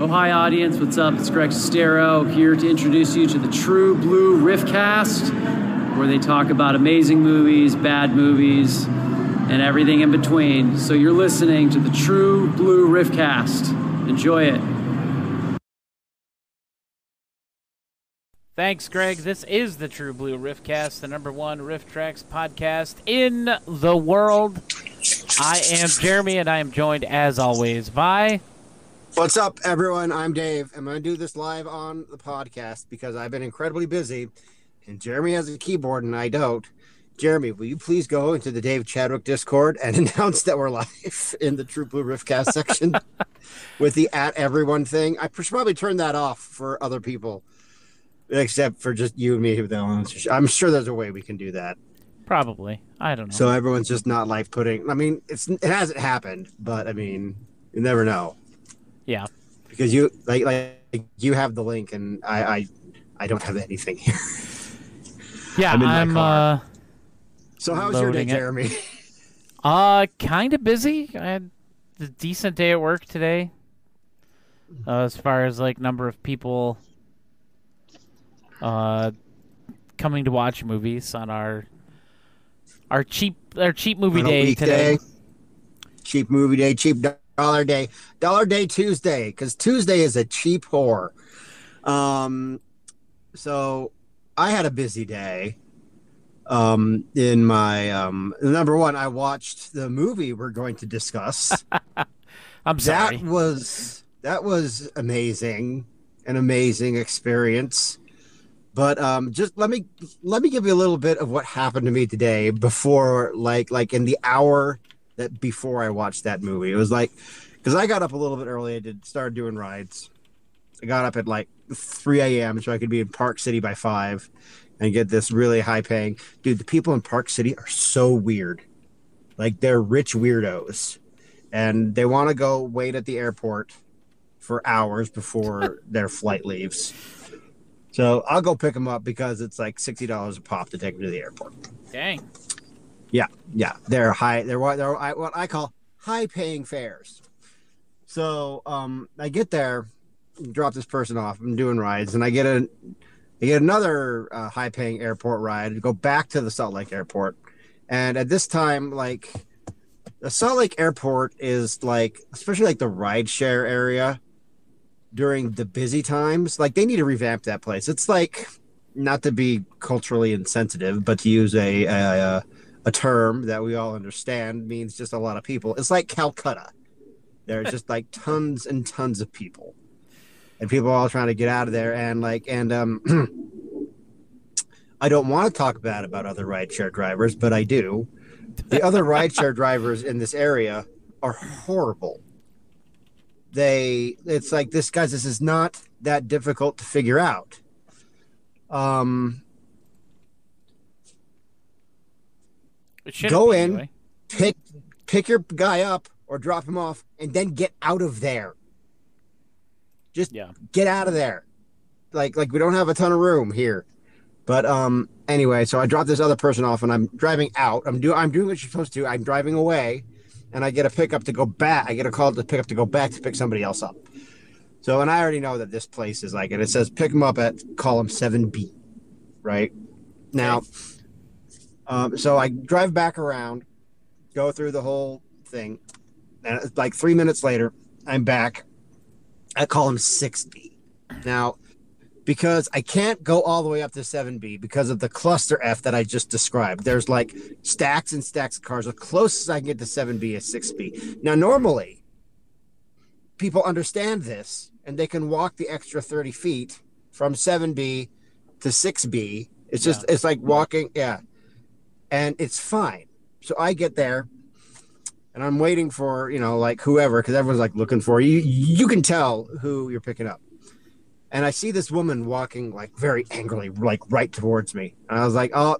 Oh, hi, audience. What's up? It's Greg Sestero here to introduce you to the True Blue RiffTrax, where they talk about amazing movies, bad movies, and everything in between. So you're listening to the True Blue RiffTrax. Enjoy it. Thanks, Greg. This is the True Blue RiffTrax, the #1 RiffTrax podcast in the world. I am Jeremy, and I am joined, as always, by... What's up, everyone? I'm Dave. I'm going to do this live on the podcast because I've been incredibly busy, and Jeremy has a keyboard, and I don't. Jeremy, will you please go into the Dave Chadwick Discord and announce that we're live in the True Blue RiffTrax section with the @everyone thing? I should probably turn that off for other people. Except for just you and me. I'm sure there's a way we can do that. Probably. I don't know. So everyone's just not live putting. I mean, it hasn't happened, but I mean, you never know. Yeah. Because you like you have the link, and I don't have anything here. Yeah, I'm So how's your day, Jeremy? Kind of busy. I had a decent day at work today. As far as like number of people coming to watch movies on our cheap movie day today. Cheap movie day, cheap dollar day Tuesday, because Tuesday is a cheap whore. So I had a busy day. In my number one, I watched the movie we're going to discuss. I'm sorry. That was amazing, an amazing experience. But just let me give you a little bit of what happened to me today before, like in the hour that before I watched that movie. It was like, because I got up a little bit early. Started doing rides. I got up at like 3 a.m. so I could be in Park City by 5 and get this really high paying. Dude, the people in Park City are so weird. Like, they're rich weirdos. And they want to go wait at the airport for hours before their flight leaves. So I'll go pick them up because it's like $60 a pop to take them to the airport. Dang. Yeah. They're high. They're what I call high-paying fares. So I get there, drop this person off. I'm doing rides, and I get another high-paying airport ride to go back to the Salt Lake Airport. And at this time, like, the Salt Lake Airport is like, especially like the rideshare area. During the busy times, like, they need to revamp that place. It's like, not to be culturally insensitive, but to use a term that we all understand, means just a lot of people. It's like Calcutta. There's just like tons and tons of people, and people are all trying to get out of there. And I don't want to talk bad about other rideshare drivers, but I do. The other rideshare drivers in this area are horrible. It's like, this is not that difficult to figure out. Go in, anyway. pick your guy up or drop him off, and then get out of there. Just get out of there. Like we don't have a ton of room here. But anyway, so I dropped this other person off, and I'm driving out. I'm doing what you're supposed to do. I'm driving away. And I get a pickup to go back. I get a call to pick up to go back to pick somebody else up. So, and I already know that this place is like, and it says pick them up at column 7B, right? Now, so I drive back around, go through the whole thing, and it's like 3 minutes later, I'm back at column 6B. Now, because I can't go all the way up to 7B because of the cluster F that I just described. There's like stacks and stacks of cars. The closest I can get to 7B is 6B. Now, normally, people understand this, and they can walk the extra 30 feet from 7B to 6B. It's just, it's like walking, and it's fine. So I get there, and I'm waiting for, like whoever, because everyone's like looking for you. You can tell who you're picking up. And I see this woman walking, like, very angrily, like, right towards me. And I was like, oh,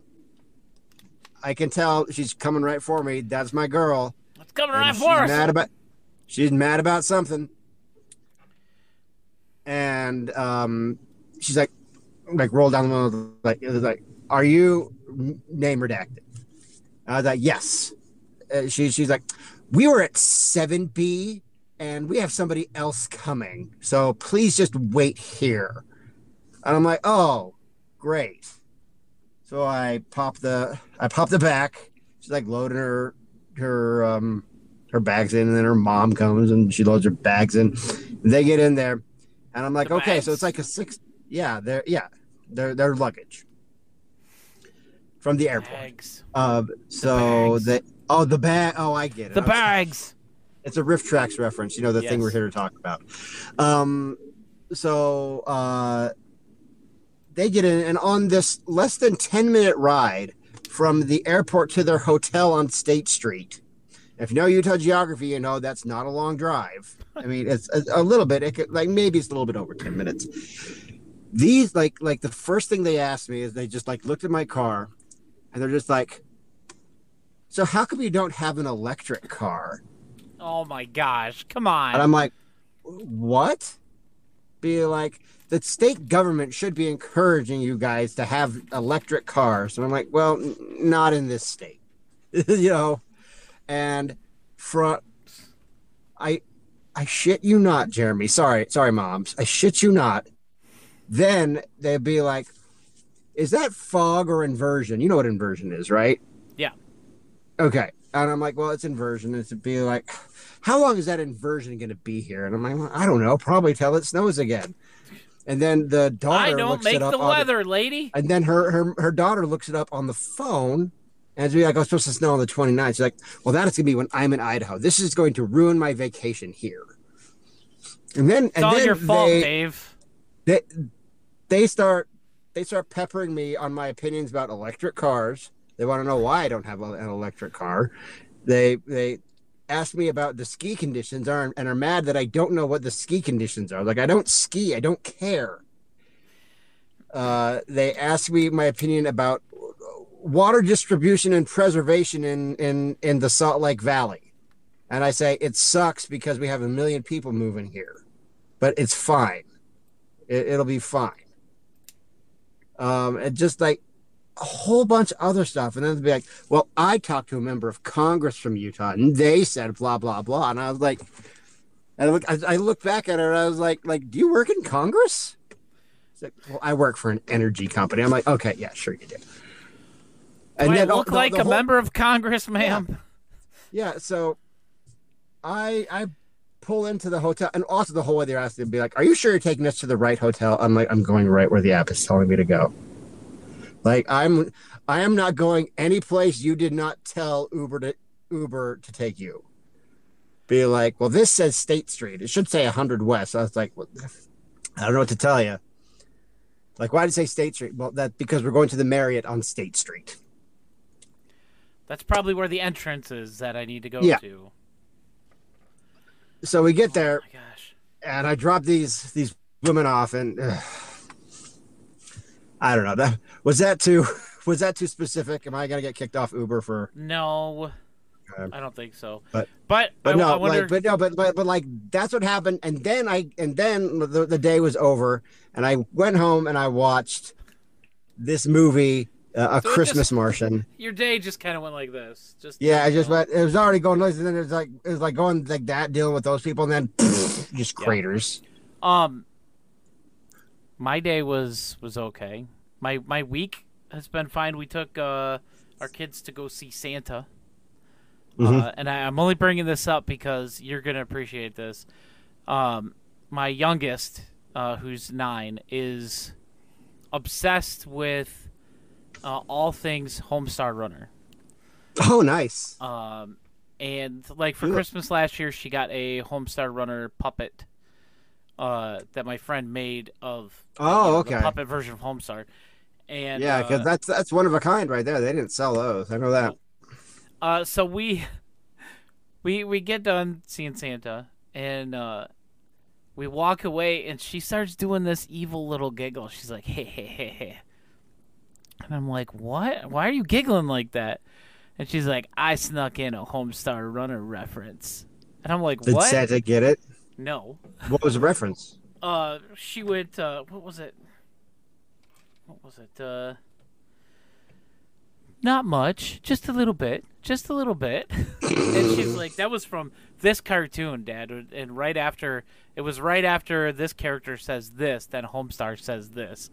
I can tell she's coming right for me. That's my girl. It's coming right for us. She's mad about something. And she's like rolled down the window, it was like, are you name redacted? I was like, yes. She's like, we were at 7B, and we have somebody else coming. So please just wait here. And I'm like, oh, great. So I pop the back. She's like loading her bags in, and then her mom comes and she loads her bags in. They get in there, and I'm like, okay, so it's like a 6. Yeah, they're luggage from the airport. Bags. So the bag. Oh, I get it. The bags. It's a RiffTrax reference. You know, the thing we're here to talk about. So they get in, and on this less than 10-minute ride from the airport to their hotel on State Street. If you know Utah geography, you know that's not a long drive. I mean, it's a little bit. It could, like, maybe it's a little bit over 10 minutes. These like the first thing they asked me is they just like looked at my car, and they're just like, "So how come you don't have an electric car?" Oh my gosh! Come on. And I'm like, "What?" Be like, the state government should be encouraging you guys to have electric cars. And I'm like, well, not in this state, you know. And I shit you not, Jeremy. Sorry, moms. I shit you not. Then they'd be like, is that fog or inversion? You know what inversion is, right? Yeah. Okay. And I'm like, well, it's inversion. It'd be like, how long is that inversion going to be here? And I'm like, well, I don't know. Probably till it snows again. And then the daughter looks it up. I don't make the weather, lady. And then her daughter looks it up on the phone. And it's like, oh, it's supposed to snow on the 29th. She's like, well, that is going to be when I'm in Idaho. This is going to ruin my vacation here. And then, it's all your fault, Dave. They start peppering me on my opinions about electric cars. They want to know why I don't have an electric car. They ask me about the ski conditions and are mad that I don't know what the ski conditions are. Like, I don't ski. I don't care. They ask me my opinion about water distribution and preservation in the Salt Lake Valley. And I say, it sucks because we have 1 million people moving here, but it's fine. It'll be fine. And just like a whole bunch of other stuff. And then they'll be like, well, I talked to a member of Congress from Utah and they said blah, blah, blah. And I was like, I looked back at her and I was like, do you work in Congress? It's like, well, I work for an energy company. I'm like, okay, yeah, sure you do. And do I look like a member of Congress, ma'am? Yeah, so I pull into the hotel, and also the whole way they're asking to be like, are you sure you're taking us to the right hotel? I'm like, I'm going right where the app is telling me to go. Like, I am not going any place you did not tell Uber to take you. Be like, well, this says State Street. It should say 100 West. I was like, well, I don't know what to tell you. Like, why did it say State Street? Well, that's because we're going to the Marriott on State Street. That's probably where the entrance is that I need to go to. So we get there, oh my gosh. And I drop these women off, and I don't know. Was that too specific? Am I gonna get kicked off Uber for? No, I don't think so. But I wonder... but like that's what happened, and then the day was over, and I went home and I watched this movie. Christmas Martian. Your day just kind of went like this. I just went. It was already going noisy, and then it was like going like that, dealing with those people, and then just craters. My day was okay. My week has been fine. We took our kids to go see Santa, and I'm only bringing this up because you're gonna appreciate this. My youngest, who's 9, is obsessed with all things Homestar Runner. Oh, nice. And like for Christmas last year, she got a Homestar Runner puppet that my friend made of the puppet version of Homestar. And yeah, because that's one of a kind right there. They didn't sell those. I know that. So we get done seeing Santa, and we walk away, and she starts doing this evil little giggle. She's like, hey, hey, hey, hey. And I'm like, what? Why are you giggling like that? And she's like, I snuck in a Homestar Runner reference. And I'm like, what? Did Santa get it? No. What was the reference? She went, what was it? not much, just a little bit, just a little bit. And she's like, that was from this cartoon, Dad. And right after this character says this, then Homestar says this.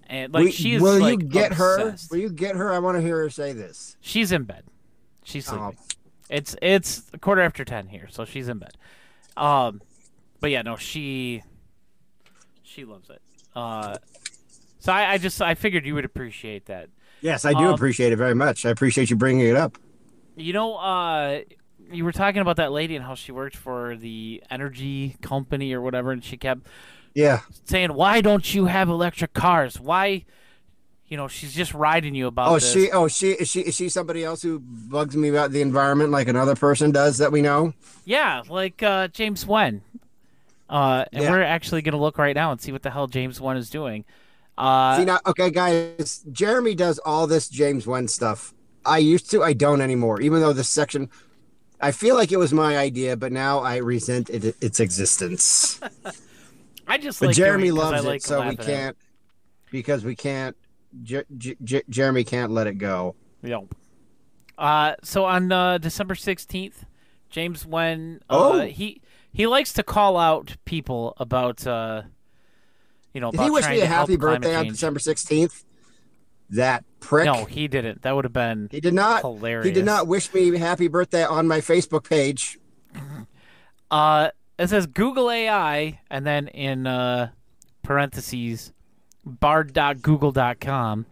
And like she's will like you get obsessed. her? Will you get her? I want to hear her say this. She's in bed. She's sleeping. It's 10:15 here, so she's in bed. But yeah, no, she loves it. So I figured you would appreciate that. Yes, I do appreciate it very much. I appreciate you bringing it up. You know, you were talking about that lady and how she worked for the energy company or whatever, and she kept saying, "Why don't you have electric cars? Why?" You know, she's just riding you about this. Is she somebody else who bugs me about the environment like another person does that we know? Yeah, like James Wen. And we're actually going to look right now and see what the hell James Wen is doing. Okay, guys, Jeremy does all this James Wen stuff. I used to, I don't anymore, even though this section, I feel like it was my idea, but now I resent its existence. But Jeremy loves it, so we can't, because we can't, Jeremy can't let it go. Yep. So on December 16th, James Wen, he likes to call out people about, about Did he wish me a happy birthday on December 16th? That prick. No, he didn't. That would have been hilarious. He did not wish me happy birthday on my Facebook page. It says Google AI, and then in parentheses, bard.google.com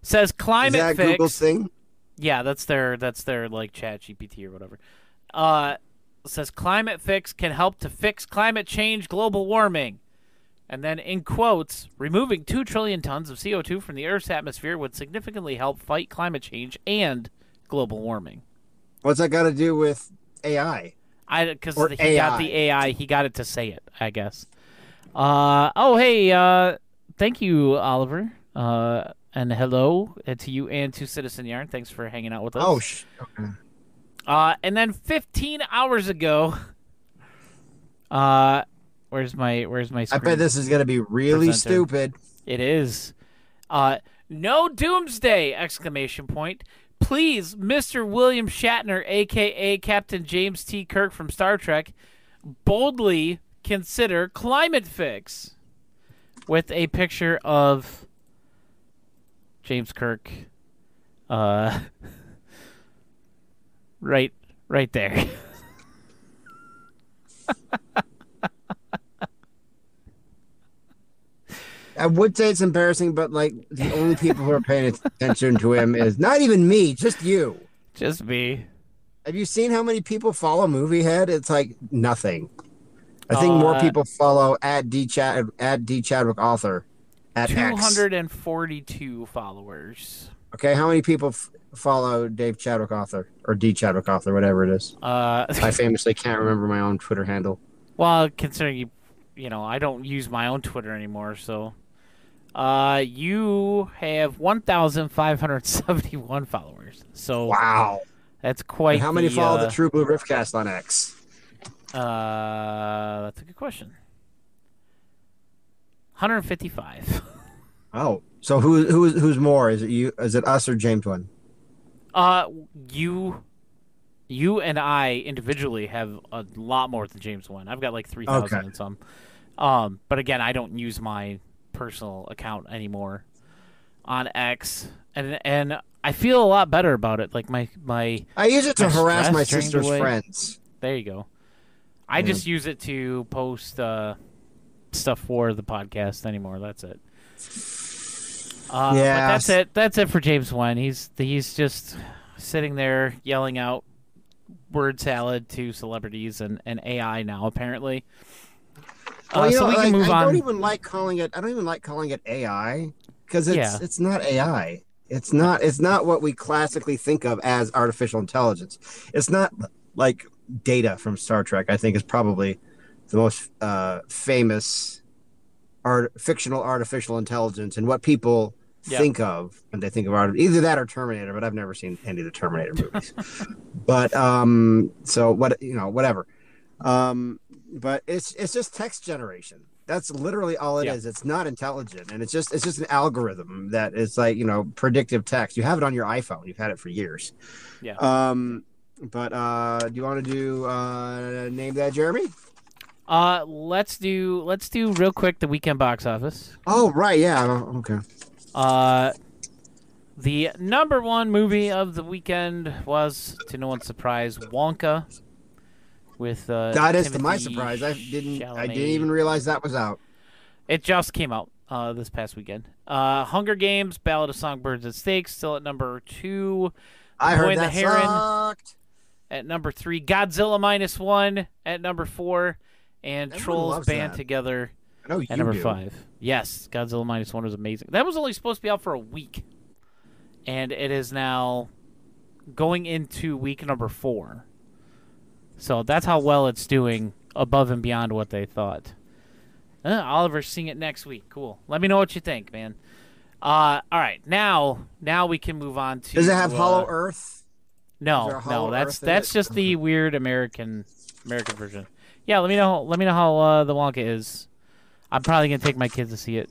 says climate fix. Is that fix. Google's thing? Yeah, that's their like Chat GPT or whatever. Says climate fix can help to fix climate change, global warming. And then in quotes, removing 2 trillion tons of CO2 from the Earth's atmosphere would significantly help fight climate change and global warming. What's that got to do with AI? Because he got the AI, he got it to say it, I guess. Hey, thank you, Oliver. And hello to you and to Citizen Yarn. Thanks for hanging out with us. Okay. And then 15 hours ago, where's my screen? I bet this is going to be really stupid. It is. No doomsday! Exclamation point. Please, Mr. William Shatner, a.k.a. Captain James T. Kirk from Star Trek, boldly consider climate fix. With a picture of James Kirk right there. I would say it's embarrassing, but like the only people who are paying attention to him is not even me, just you. Just me. Have you seen how many people follow Movie Head? It's like nothing. I think more people follow at D Chadwick Author at 242 followers. Okay, how many people follow Dave Chadwick Author or D Chadwick Author, whatever it is? I famously can't remember my own Twitter handle. Well, considering I don't use my own Twitter anymore, so you have 1,571 followers. So wow, that's quite. And how many follow the True Blue Riffcast on X? That's a good question. 155. Oh, so who's more? Is it you? Is it us or James Wen? You and I individually have a lot more than James Wen. I've got like 3,000 and some. But again, I don't use my personal account anymore on X, and I feel a lot better about it. Like my I use it to harass my sister's friends. There you go. I just use it to post stuff for the podcast anymore. That's it. But that's it. That's it for James Wen. He's just sitting there yelling out word salad to celebrities and AI now apparently. Well, so we can move on. I don't even like calling it AI because it's not AI. It's not what we classically think of as artificial intelligence. It's not like Data from Star Trek. I think is probably the most famous fictional artificial intelligence and what people think of when they think of either that or Terminator, but I've never seen any of the Terminator movies. But so whatever. But it's just text generation. That's literally all it is. It's not intelligent, and it's just an algorithm that is like, you know, predictive text. You have it on your iPhone. You've had it for years. Yeah. But do you want to do Name That, Jeremy? Let's do real quick the weekend box office. Oh, right, yeah. Okay. The number one movie of the weekend was, to no one's surprise, Wonka. With that is to my surprise. I didn't even realize that was out. It just came out this past weekend. Hunger Games, Ballad of Songbirds and Snakes, still at number 2. I heard that Heron sucked. At number 3. Godzilla -1 at number 4. And Trolls Band Together at number 5. Yes, Godzilla -1 was amazing. That was only supposed to be out for a week. And it is now going into week number 4. So that's how well it's doing, above and beyond what they thought. Oliver's seeing it next week. Cool. Let me know what you think, man. All right, now we can move on to. Does it have Hollow Earth? No, that's just the weird American version. Yeah, let me know how the Wonka is. I'm probably gonna take my kids to see it.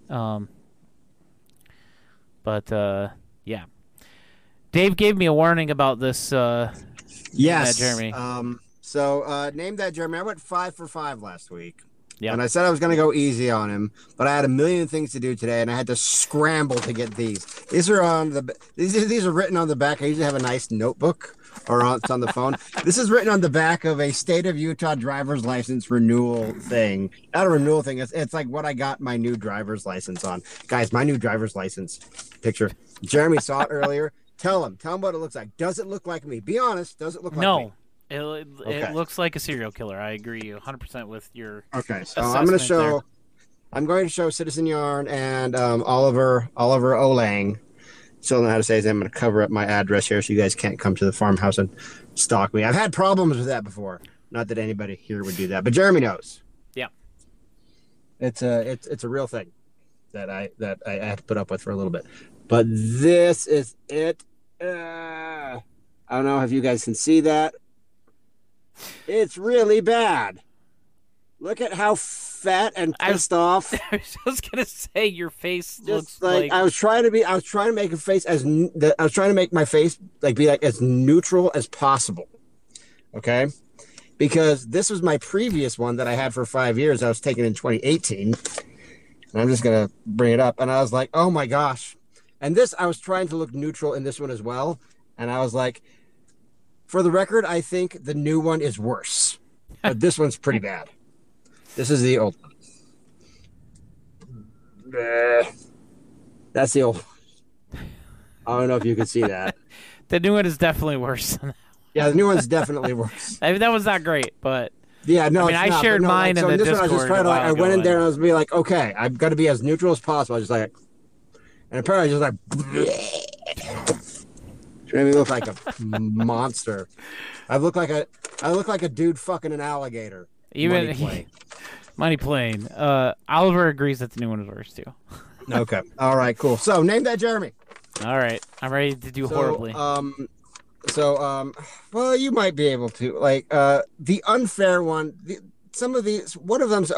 Yeah. Dave gave me a warning about this. Yes, Jeremy. So, Name That, Jeremy. I went 5 for 5 last week. Yeah. And I said I was going to go easy on him, but I had a million things to do today, and I had to scramble to get these. These are written on the back. I usually have a nice notebook, or it's on the phone. This is written on the back of a state of Utah driver's license renewal thing. Not a renewal thing. It's like what I got my new driver's license on. Guys, my new driver's license picture. Jeremy saw it earlier. Tell him what it looks like. Does it look like me? Be honest. Does it look like me? No. It looks like a serial killer. I agree 100% with your. Okay, so I'm going to show Citizen Yarn and Oliver Olang. Still don't know how to say his name. I'm going to cover up my address here so you guys can't come to the farmhouse and stalk me. I've had problems with that before. Not that anybody here would do that, but Jeremy knows. Yeah, it's a real thing that I had to put up with for a little bit. But this is it. I don't know if you guys can see that. It's really bad. Look at how fat and pissed off. I was just gonna say your face looks like I was trying to make my face be like as neutral as possible. Okay, because this was my previous one that I had for 5 years. I was taken in 2018, and I'm just gonna bring it up. And I was like, oh my gosh. And this, I was trying to look neutral in this one as well, and I was like, for the record, I think the new one is worse, but this one's pretty bad. This is the old one. That's the old one. I don't know if you can see that. The new one is definitely worse. Yeah, the new one's definitely worse. I mean, that was not great, but yeah, no. I mean, I shared mine in the Discord. I went in there and I was like, okay, I've got to be as neutral as possible. I was just like, and apparently I was just like. Made me look like a monster. I look like a dude fucking an alligator. Even Money Plane. Oliver agrees that the new one is worse too. Okay. All right. Cool. So Name That, Jeremy. All right. I'm ready to do horribly. Well, you might be able to the unfair one. Some of these, one of them's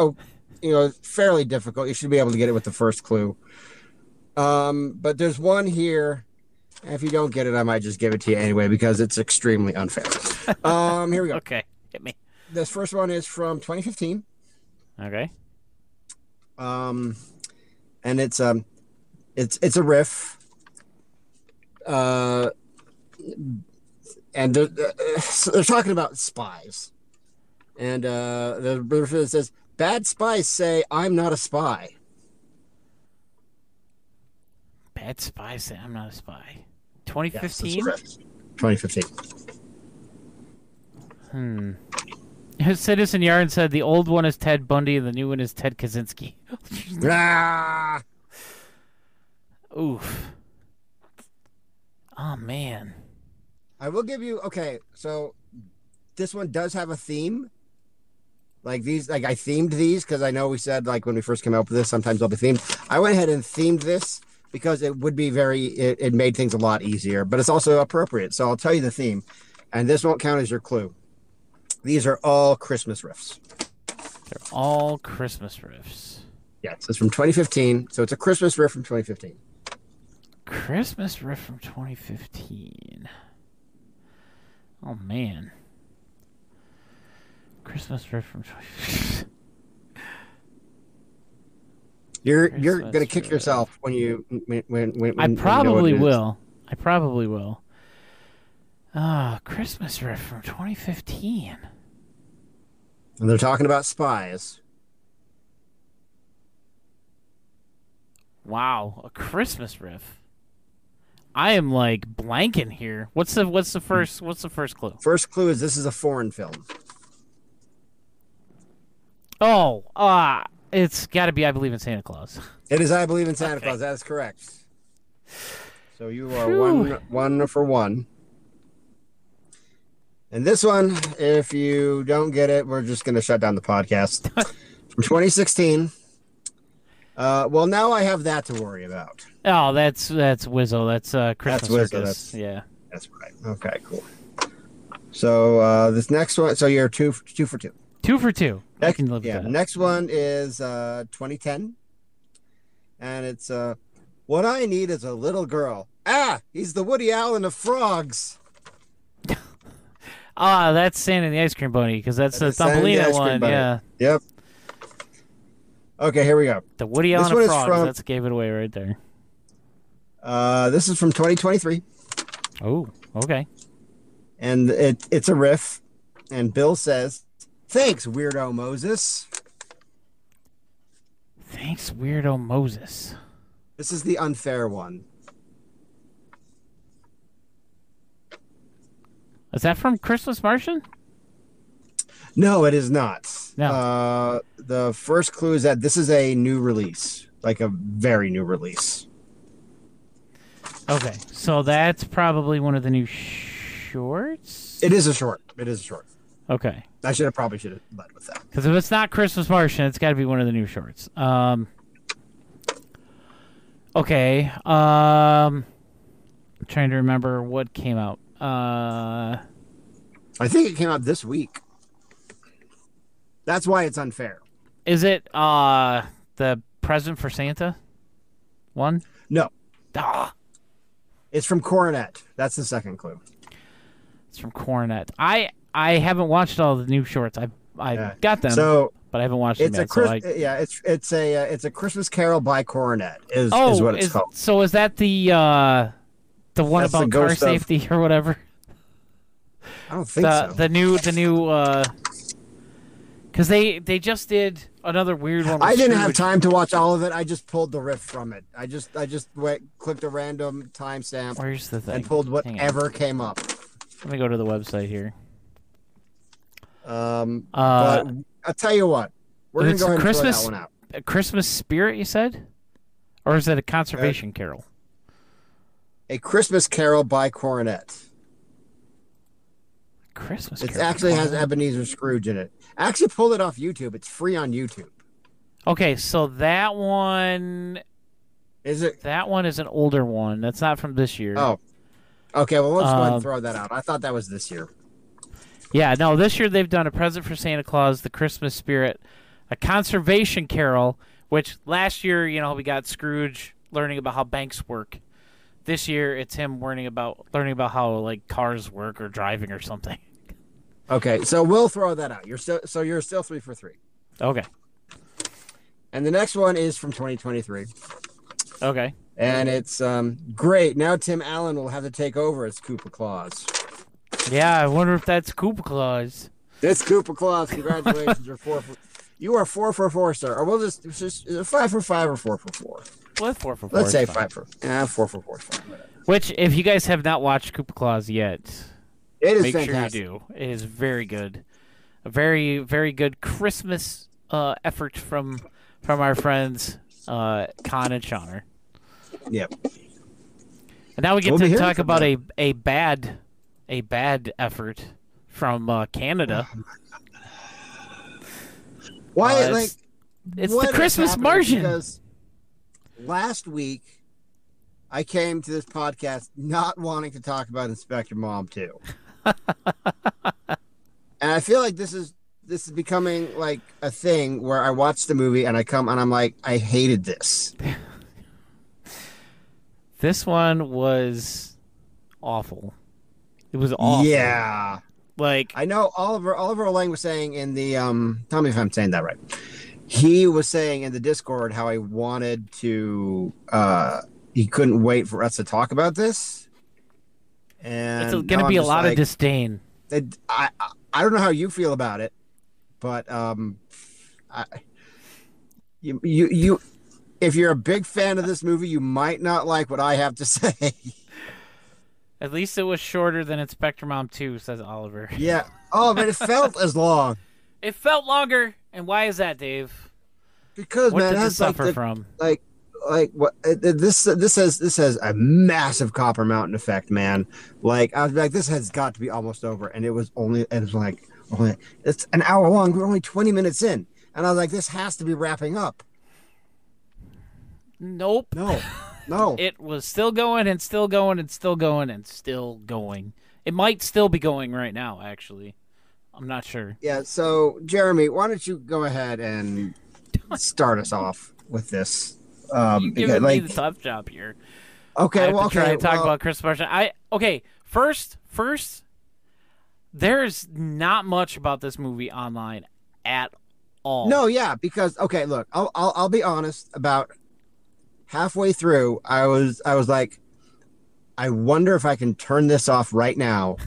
fairly difficult. You should be able to get it with the first clue. But there's one here. If you don't get it, I might just give it to you anyway because it's extremely unfair. Here we go. Okay, hit me. This first one is from 2015. Okay. And it's a riff. And they're talking about spies. And the riff says, "Bad spies say I'm not a spy." Bad spies say I'm not a spy. 2015? Yes, 2015. Citizen Yarn said the old one is Ted Bundy and the new one is Ted Kaczynski. Oof. Oh, man. I will give you... Okay, so this one does have a theme. I themed these because I know we said, when we first came out with this, sometimes they'll be themed. I went ahead and themed this because it would be it made things a lot easier, but it's also appropriate. So I'll tell you the theme, and this won't count as your clue. These are all Christmas riffs. They're all Christmas riffs. Yeah, so it's from 2015. So it's a Christmas riff from 2015. Christmas riff from 2015. Oh, man. Christmas riff from 2015. You're gonna kick yourself when I probably will. I probably will. Christmas riff from 2015. And they're talking about spies. Wow, a Christmas riff. I am like blanking here. What's the first clue? First clue is this is a foreign film. Oh, it's got to be I Believe in Santa Claus. It is I Believe in Santa Claus. That is correct. So you are one for one. And this one, if you don't get it, we're just going to shut down the podcast. From 2016. Well, now I have that to worry about. Oh, that's Wizzo. That's Christmas Circus. Yeah. That's right. Okay, cool. So this next one, so you're two for two. 2 for 2. I can live with that. Next one is 2010. And it's What I Need is a Little Girl. He's the Woody Allen of frogs. That's Santa and the Ice Cream Bunny, because that's the Thumbelina one. Yeah. Yep. Okay, here we go. The Woody Allen of frogs. That's gave it away right there. This is from 2023. Oh, okay. And it's a riff. And Bill says, "Thanks, Weirdo Moses." Thanks, Weirdo Moses. This is the unfair one. Is that from Christmas Martian? No, it is not. No. The first clue is that this is a new release, like a very new release. Okay, so that's probably one of the new shorts? It is a short. Okay. I probably should have led with that. Because if it's not Christmas Martian, it's got to be one of the new shorts. Okay. I'm trying to remember what came out. I think it came out this week. That's why it's unfair. Is it the Present for Santa one? No. It's from Coronet. That's the second clue. It's from Coronet. I haven't watched all the new shorts. I got them, but I haven't watched them yet. It's a Christmas Carol by Coronet. Is what it's called. So is that the one about car safety or whatever? I don't think so. The new because they just did another weird one. I didn't have time to watch all of it. I just pulled the riff from it. I just clicked a random timestamp. Where's the thing? And pulled whatever came up. Let me go to the website here. But I'll tell you what. We're going to go ahead and throw that one out. A Christmas Spirit, you said? Or is it a conservation carol? A Christmas Carol by Coronet. Christmas It Carol. actually has Ebenezer Scrooge in it. I actually pulled it off YouTube. It's free on YouTube. Okay, so that one... Is it? That one is an older one. That's not from this year. Oh. Okay, well, let's go ahead and throw that out. I thought that was this year. Yeah, no, this year they've done A Present for Santa Claus, The Christmas Spirit, A Conservation Carol, which last year, we got Scrooge learning about how banks work. This year, it's him learning about how like cars work or driving or something. Okay, so we'll throw that out. You're still 3 for 3. Okay. And the next one is from 2023. Okay. And it's great. Now Tim Allen will have to take over as Koopa Claus. Yeah, I wonder if that's Koopa Claus. It's Koopa Claus. Congratulations, you are 4 for 4, sir. Or we'll just 5 for 5 or 4 for 4. Well, 4 for 4. Let's say 5 for 4 for 4 is fine. Whatever. Which, if you guys have not watched Koopa Claus yet, it is make fantastic. Sure you do. It is very good. A very, very good Christmas effort from our friends Con and Shawner. Yep. And now we get to talk about a bad effort from Canada. Why? It's the Christmas Martian. Because last week, I came to this podcast not wanting to talk about Inspector Mom 2. And I feel like this is this is becoming like a thing where I watch the movie and I'm like, I hated this. This one was awful. It was awful. Yeah. Like, I know Oliver Lang was saying in the tell me if I'm saying that right. He was saying in the Discord how he wanted to he couldn't wait for us to talk about this. And it's going to be a lot of disdain. I don't know how you feel about it, but you if you're a big fan of this movie, you might not like what I have to say. At least it was shorter than Inspector Mom 2, says Oliver. Yeah. Oh, but it felt as long. It felt longer. And why is that, Dave? Because, what man, did it this has suffer from? Like what this has a massive Copper Mountain effect, man. Like I was like, this has got to be almost over, and it's an hour long. We're only 20 minutes in, and I was like, this has to be wrapping up. Nope. No. It was still going and still going and still going and still going. It might still be going right now, actually. I'm not sure. Yeah, so, Jeremy, why don't you go ahead and start us off with this? You're giving me the tough job here. Okay, I have to try and talk about Christmas Martian. First, there's not much about this movie online at all. No, yeah, because, okay, look, I'll be honest about... Halfway through, I was like, I wonder if I can turn this off right now,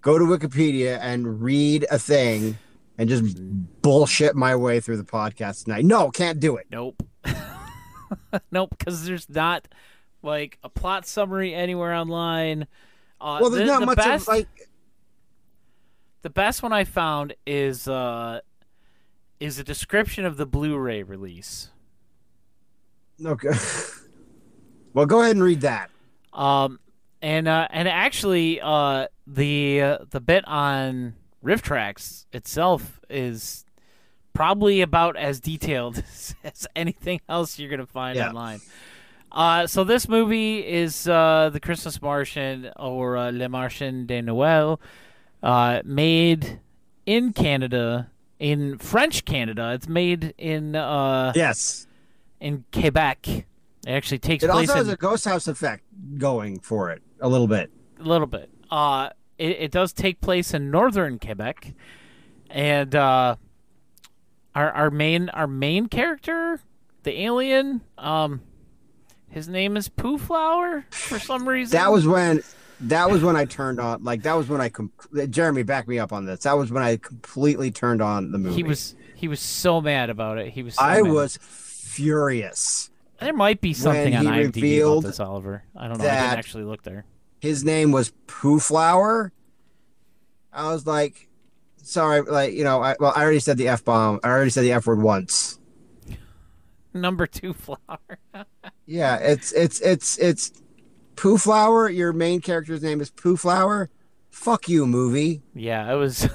go to Wikipedia and read a thing and just bullshit my way through the podcast tonight. No, can't do it. Nope. Nope, because there's not like a plot summary anywhere online. Well, there's not much of like... The best one I found is a description of the Blu-ray release. Okay. Well, go ahead and read that. And actually, the bit on RiffTrax itself is probably about as detailed as anything else you're gonna find online. So this movie is the Christmas Martian, or Le Martien de Noël, made in Canada, in French Canada. It's made in yes. In Quebec. It actually takes place. It also has a ghost house effect going for it a little bit. It does take place in northern Quebec, and our main character, the alien, his name is Poo Flower for some reason. That was when I turned on. Like that was when Jeremy, back me up on this. That was when I completely turned on the movie. He was so mad about it. I was furious. There might be something on IMDb about this, Oliver. I don't know. I didn't actually look there. His name was Poo Flower. I was like, sorry, like, you know, I already said the F-bomb. I already said the F word once. Number 2 flower. Yeah, it's Poo Flower. Your main character's name is Poo Flower. Fuck you, movie. Yeah, it was.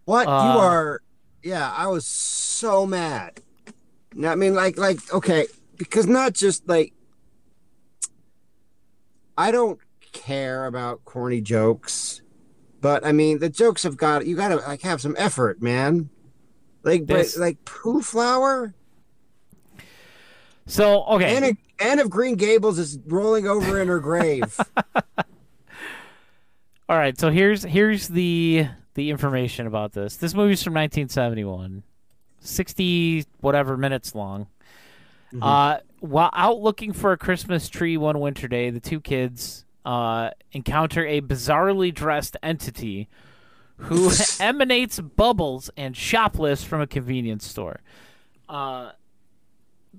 What you are? Yeah, I was so mad. I mean, like, okay, because not just like, I don't care about corny jokes, but I mean, the jokes you gotta like have some effort, man. Like, but like Poo Flower. So okay, Anne of Green Gables is rolling over in her grave. All right, so here's the information about this. This movie's from 1971, 60 whatever minutes long. Mm-hmm. While out looking for a Christmas tree one winter day, the two kids encounter a bizarrely dressed entity who emanates bubbles and shoplifts from a convenience store. And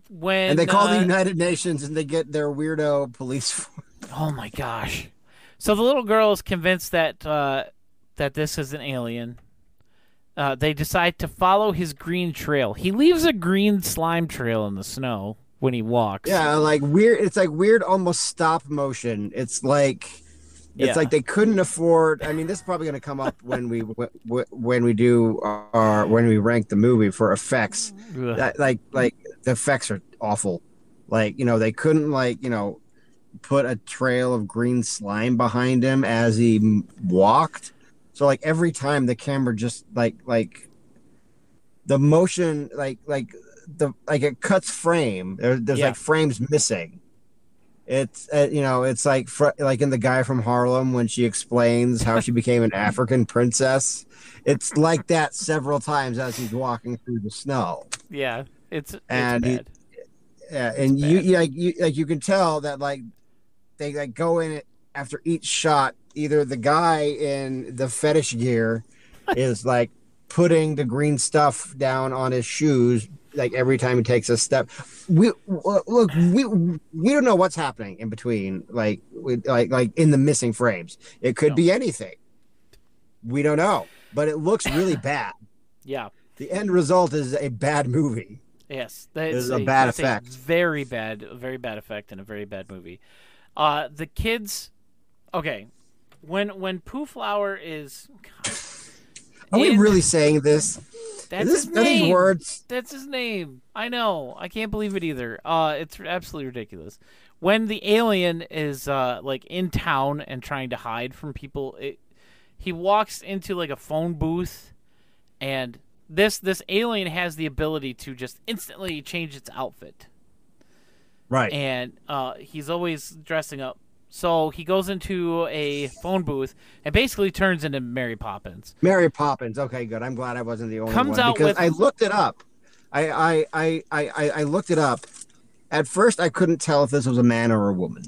they call the United Nations and they get their weirdo police force. Oh my gosh. So the little girl is convinced that this is an alien. They decide to follow his green trail. He leaves a green slime trail in the snow when he walks. Yeah, like weird. It's like weird, almost stop motion. It's like like they couldn't afford. I mean, this is probably going to come up when we rank the movie for effects. That, like the effects are awful. Like, you know, they couldn't put a trail of green slime behind him as he walked. So like every time the camera just like the motion like it cuts frame. There's like frames missing. It's it's like in The Guy from Harlem when she explains how she became an African princess. It's like that several times as he's walking through the snow. Yeah, it's bad. And you can tell that like they like go in it after each shot. Either the guy in the fetish gear is like putting the green stuff down on his shoes like every time he takes a step. We don't know what's happening in between, like in the missing frames. It could be anything. We don't know, but it looks really bad. Yeah. The end result is a bad movie. Yes, it's a bad effect. Very bad effect and a very bad movie. The kids. Okay, when Poo Flower is. Are we really saying this? That's his name. These words? That's his name. I know. I can't believe it either. It's absolutely ridiculous. When the alien is like in town and trying to hide from people, he walks into like a phone booth, and this alien has the ability to just instantly change its outfit. Right. And he's always dressing up. So he goes into a phone booth and basically turns into Mary Poppins. Mary Poppins. Okay, good. I'm glad I wasn't the only one. Because I looked it up. I looked it up. At first, I couldn't tell if this was a man or a woman.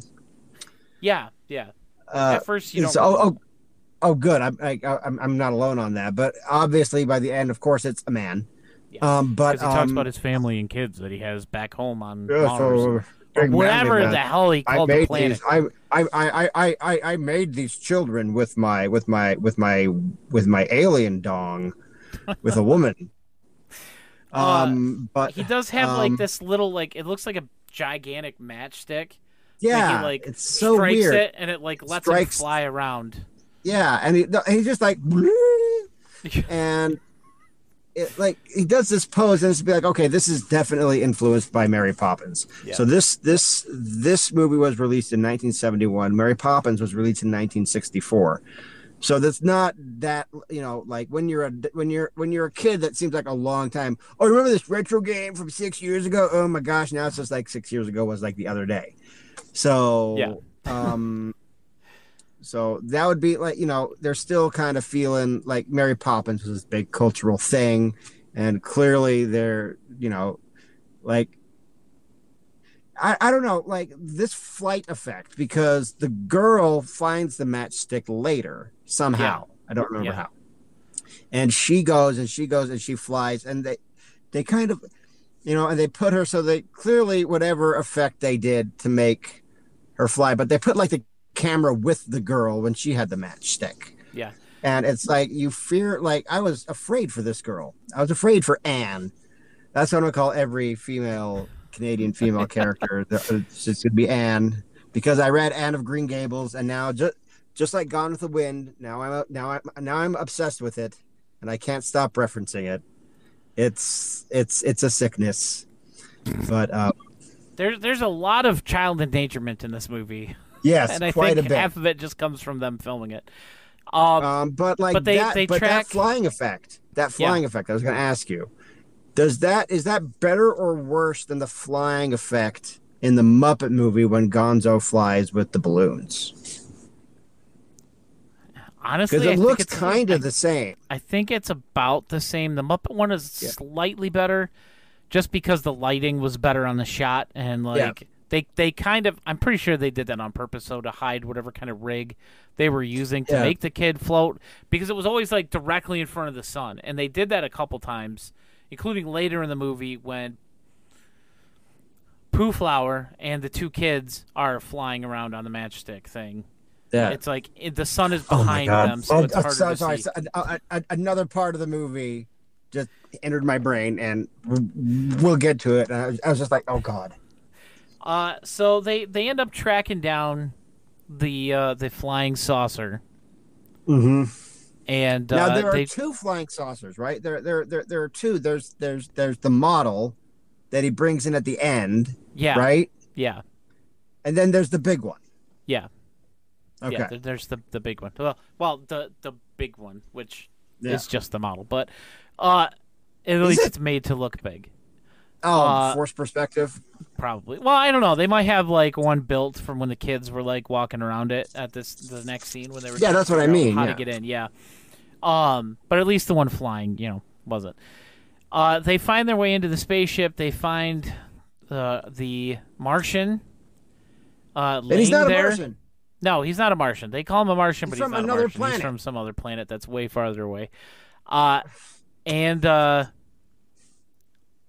Yeah. At first, you don't. Good. I'm not alone on that. But obviously, by the end, of course, it's a man. Yeah. But he talks about his family and kids that he has back home on Mars. Or whatever the hell he called the planet. I made these children with my alien dong, with a woman. But he does have like this little it looks like a gigantic matchstick. Yeah, he it's so strikes weird. It and it lets him fly around. Yeah, and he just and. He does this pose and it's be like, okay, this is definitely influenced by Mary Poppins. Yeah. So this movie was released in 1971. Mary Poppins was released in 1964. So that's not that, like when you're a kid, that seems like a long time. Oh, remember this retro game from 6 years ago? Oh my gosh, now it's just like 6 years ago was like the other day. So yeah. So that would be like, they're still kind of feeling like Mary Poppins was this big cultural thing. And clearly they're, like, I don't know, like this flight effect, because the girl finds the matchstick later somehow. Yeah. I don't remember how. And she goes and she flies, and they kind of, and they put her, so they clearly, whatever effect they did to make her fly, but they put like the camera with the girl when she had the matchstick. Yeah. And it's like you fear, like I was afraid for this girl. I was afraid for Anne. That's what I'm gonna call every Canadian female character. It's just gonna be Anne, because I read Anne of Green Gables, and now just like Gone with the Wind, now I'm obsessed with it, and I can't stop referencing it. It's a sickness. But there's a lot of child endangerment in this movie. Yes, and I quite think a bit. Half of it just comes from them filming it. But that flying effect, I was going to ask you, is that better or worse than the flying effect in the Muppet movie when Gonzo flies with the balloons? Honestly, because it looks kind of the same. I think it's about the same. The Muppet one is slightly better, just because the lighting was better on the shot, and They kind of, I'm pretty sure they did that on purpose, so to hide whatever kind of rig they were using to make the kid float, because it was always like directly in front of the sun. And they did that a couple times, including later in the movie when Poo Flower and the two kids are flying around on the matchstick thing. Yeah. It's like the sun is behind them, so it's harder to see. Another part of the movie just entered my brain, and we'll get to it. And I was just like, oh, God. So they end up tracking down the flying saucer. Mm-hmm. And now there are two flying saucers, right? There are two. There's the model that he brings in at the end. Yeah. Right. Yeah. And then there's the big one. Yeah. Okay. Yeah, there's the big one. Well, the big one, which is just the model, but at least it's made to look big. Oh, forced perspective? Probably. Well, I don't know. They might have like one built from when the kids were like walking around it at the next scene when they were. Yeah, that's what I mean. How to get in? Yeah. But at least the one flying, wasn't. They find their way into the spaceship. They find the Martian. And he's not there. a Martian. No, he's not a Martian. They call him a Martian, but he's not another a Martian. planet. He's from some other planet that's way farther away. And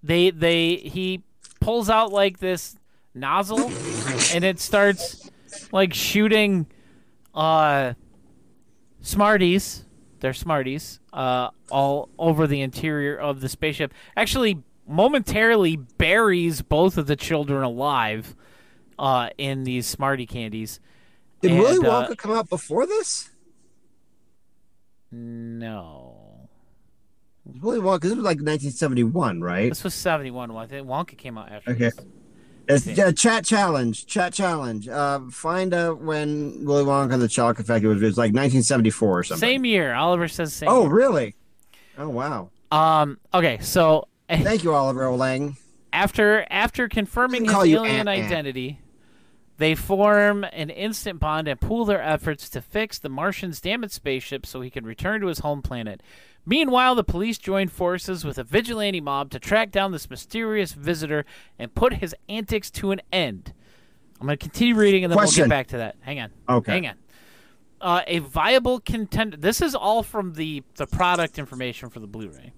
he pulls out like this nozzle, and it starts like shooting Smarties. They're Smarties all over the interior of the spaceship. Actually, momentarily buries both of the children alive in these Smartie candies. Did Willy Wonka come out before this? No. Willy Wonka, this was like 1971, right? This was 71. I think Wonka came out after Okay. this. It's chat challenge. Find out when Willy Wonka and the Chocolate Factory was. It was like 1974 or something. Same year. Oliver says same Oh, year. really? Oh, wow. Okay, so Thank you, Oliver Olang. after confirming his alien identity, they form an instant bond and pool their efforts to fix the Martian's damaged spaceship so he can return to his home planet. Meanwhile, the police join forces with a vigilante mob to track down this mysterious visitor and put his antics to an end. I'm going to continue reading, and then we'll get back to that. Hang on. Okay. Hang on. A viable contender. This is all from the product information for the Blu-ray.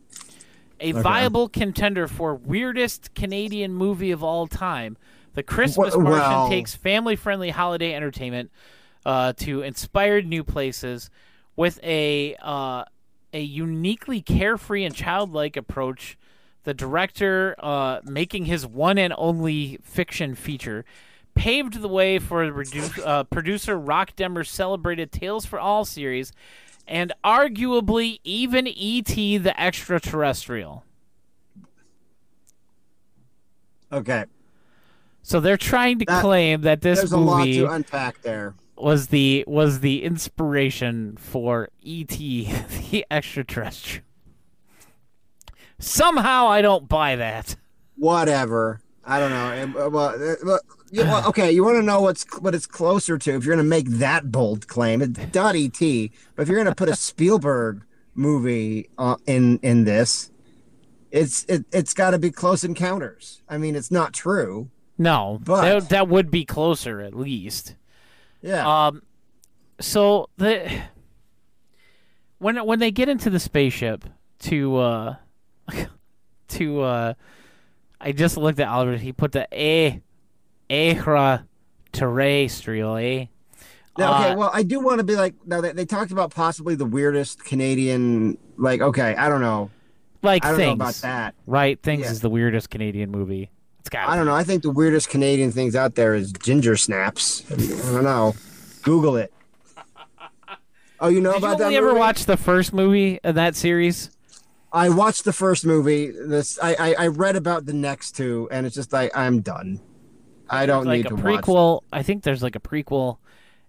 A viable contender for weirdest Canadian movie of all time. The Christmas Martian takes family-friendly holiday entertainment to inspired new places with a uniquely carefree and childlike approach. The director, making his one and only fiction feature, paved the way for producer Rock Demmer's celebrated Tales for All series, and arguably even E.T. the Extraterrestrial. Okay. So they're trying to claim that this there's movie a lot to unpack there. was the inspiration for E.T. the Extraterrestrial. Somehow I don't buy that. Whatever. I don't know. Well, okay, you want to know what it's closer to if you're going to make that bold claim. It's not E.T., but if you're going to put a Spielberg movie in this, it's got to be Close Encounters. I mean, it's not true. No, but that would be closer at least. Yeah. So when they get into the spaceship to I just looked at Oliver. He put the extraterrestrial. Okay, well, I do want to be like. Now they talked about possibly the weirdest Canadian. Like, okay, I don't know. Like, I don't Things, know about that. Right? Things is the weirdest Canadian movie. I don't know. I think the weirdest Canadian things out there is ginger snaps. I don't know. Google it. Oh, you know about that movie? Did you ever watch the first movie of that series? I watched the first movie. I read about the next two, and it's just like, I'm done. I don't need to watch. I think there's like a prequel.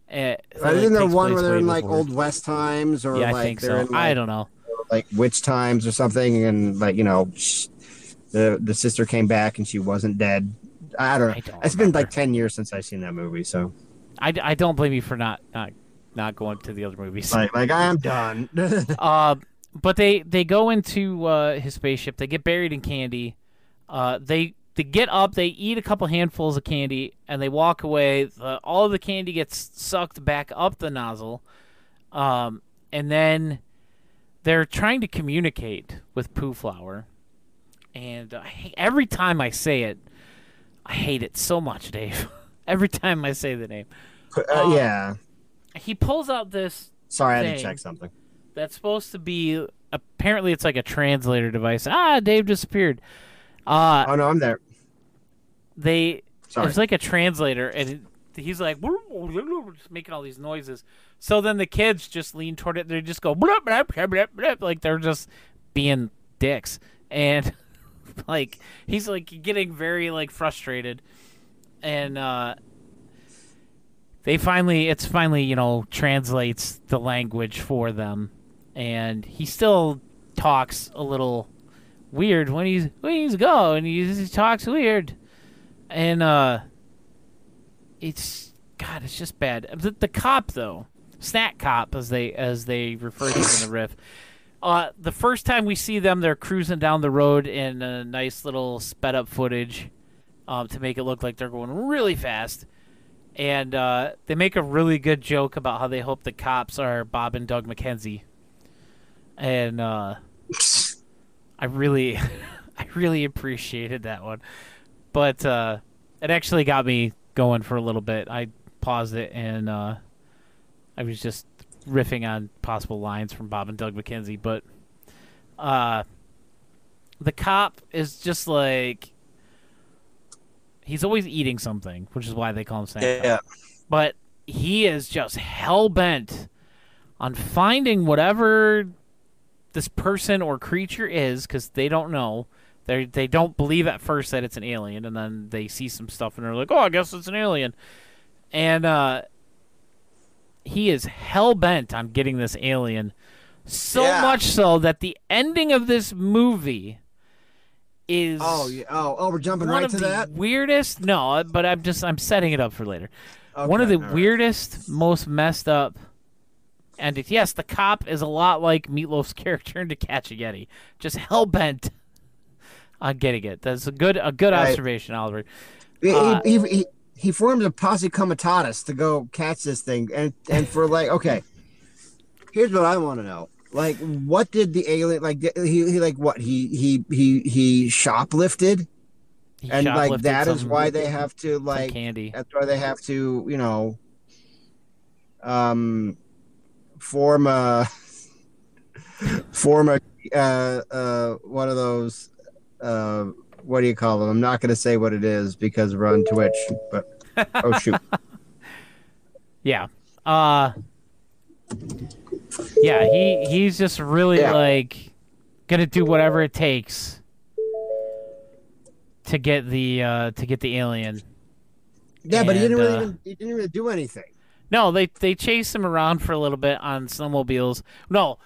Isn't there one where they're in like Old West times, or yeah, like I think they're so. in like, I don't know, like witch times or something, and like the sister came back and she wasn't dead. I don't know. It's been like 10 years since I've seen that movie, so I don't blame you for not going to the other movies. Like I am done. But they go into his spaceship. They get buried in candy. They get up. They eat a couple handfuls of candy, and they walk away. All of the candy gets sucked back up the nozzle, and then they're trying to communicate with Poo Flower. And every time I say it, I hate it so much, Dave. Every time I say the name. Yeah. He pulls out this. Sorry, I had to check something. That's supposed to be. Apparently, it's like a translator device. Dave disappeared. Oh no, I'm there. It's like a translator, and he's like just making all these noises. So then the kids just lean toward it. They just go blah, blah, blah, blah, blah, like they're just being dicks, and like he's like getting very like frustrated, and it's finally translates the language for them, and he still talks a little weird when he's going. He talks weird, and it's just bad. The cop though, snack cop as they refer to it in the riff. The first time we see them, they're cruising down the road in a nice little sped up footage to make it look like they're going really fast. And they make a really good joke about how they hope the cops are Bob and Doug McKenzie. And I really appreciated that one. But it actually got me going for a little bit. I paused it and I was just riffing on possible lines from Bob and Doug McKenzie. But the cop is just like, he's always eating something, which is why they call him Snack Cop. But he is just hell-bent on finding whatever this person or creature is, because they don't know. They don't believe at first that it's an alien, and then they see some stuff, and they're like, oh, I guess it's an alien. And he is hell-bent on getting this alien, so much so that the ending of this movie is we're jumping right to that. Weirdest? No, but I'm setting it up for later. Okay, one of the weirdest, most messed up. And yes, the cop is a lot like Meatloaf's character in To Catch a Yeti, just hell bent on getting it. That's a good observation, Oliver. He forms a posse comitatus to go catch this thing, and for like, okay, here's what I want to know. Like, what did the alien like? He like what? He shoplifted, and like that is why they have to like candy. That's why they have to form a one of those what do you call them? I'm not going to say what it is because we're on Twitch, but oh shoot. Yeah. Yeah, he's just really like gonna do whatever it takes to get the alien. Yeah, but he didn't really do anything. No, they chase him around for a little bit on snowmobiles. No,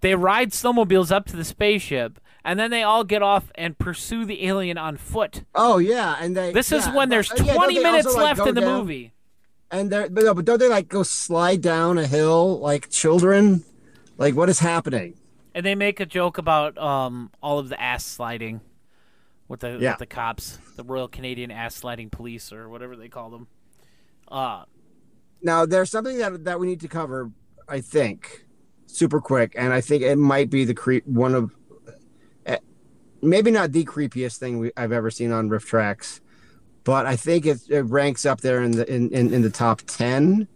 they ride snowmobiles up to the spaceship, and then they all get off and pursue the alien on foot. Oh yeah, and this is when there's 20 minutes left in the movie. And but don't they like go slide down a hill like children? Like, what is happening? And they make a joke about all of the ass sliding with the cops, the Royal Canadian Ass Sliding Police or whatever they call them. Now there's something that we need to cover, I think, super quick, and I think it might be one of maybe not the creepiest thing I've ever seen on RiffTrax. But I think it ranks up there in the top 10.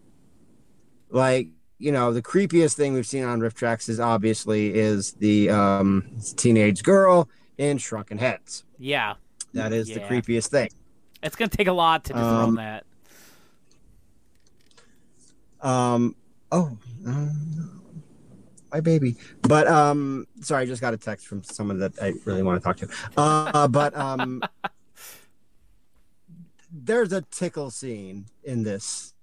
Like, the creepiest thing we've seen on RiffTrax is the teenage girl in Shrunken Heads. Yeah. That is the creepiest thing. It's going to take a lot to dethrone that. My baby. But, sorry, I just got a text from someone that I really want to talk to. There's a tickle scene in this,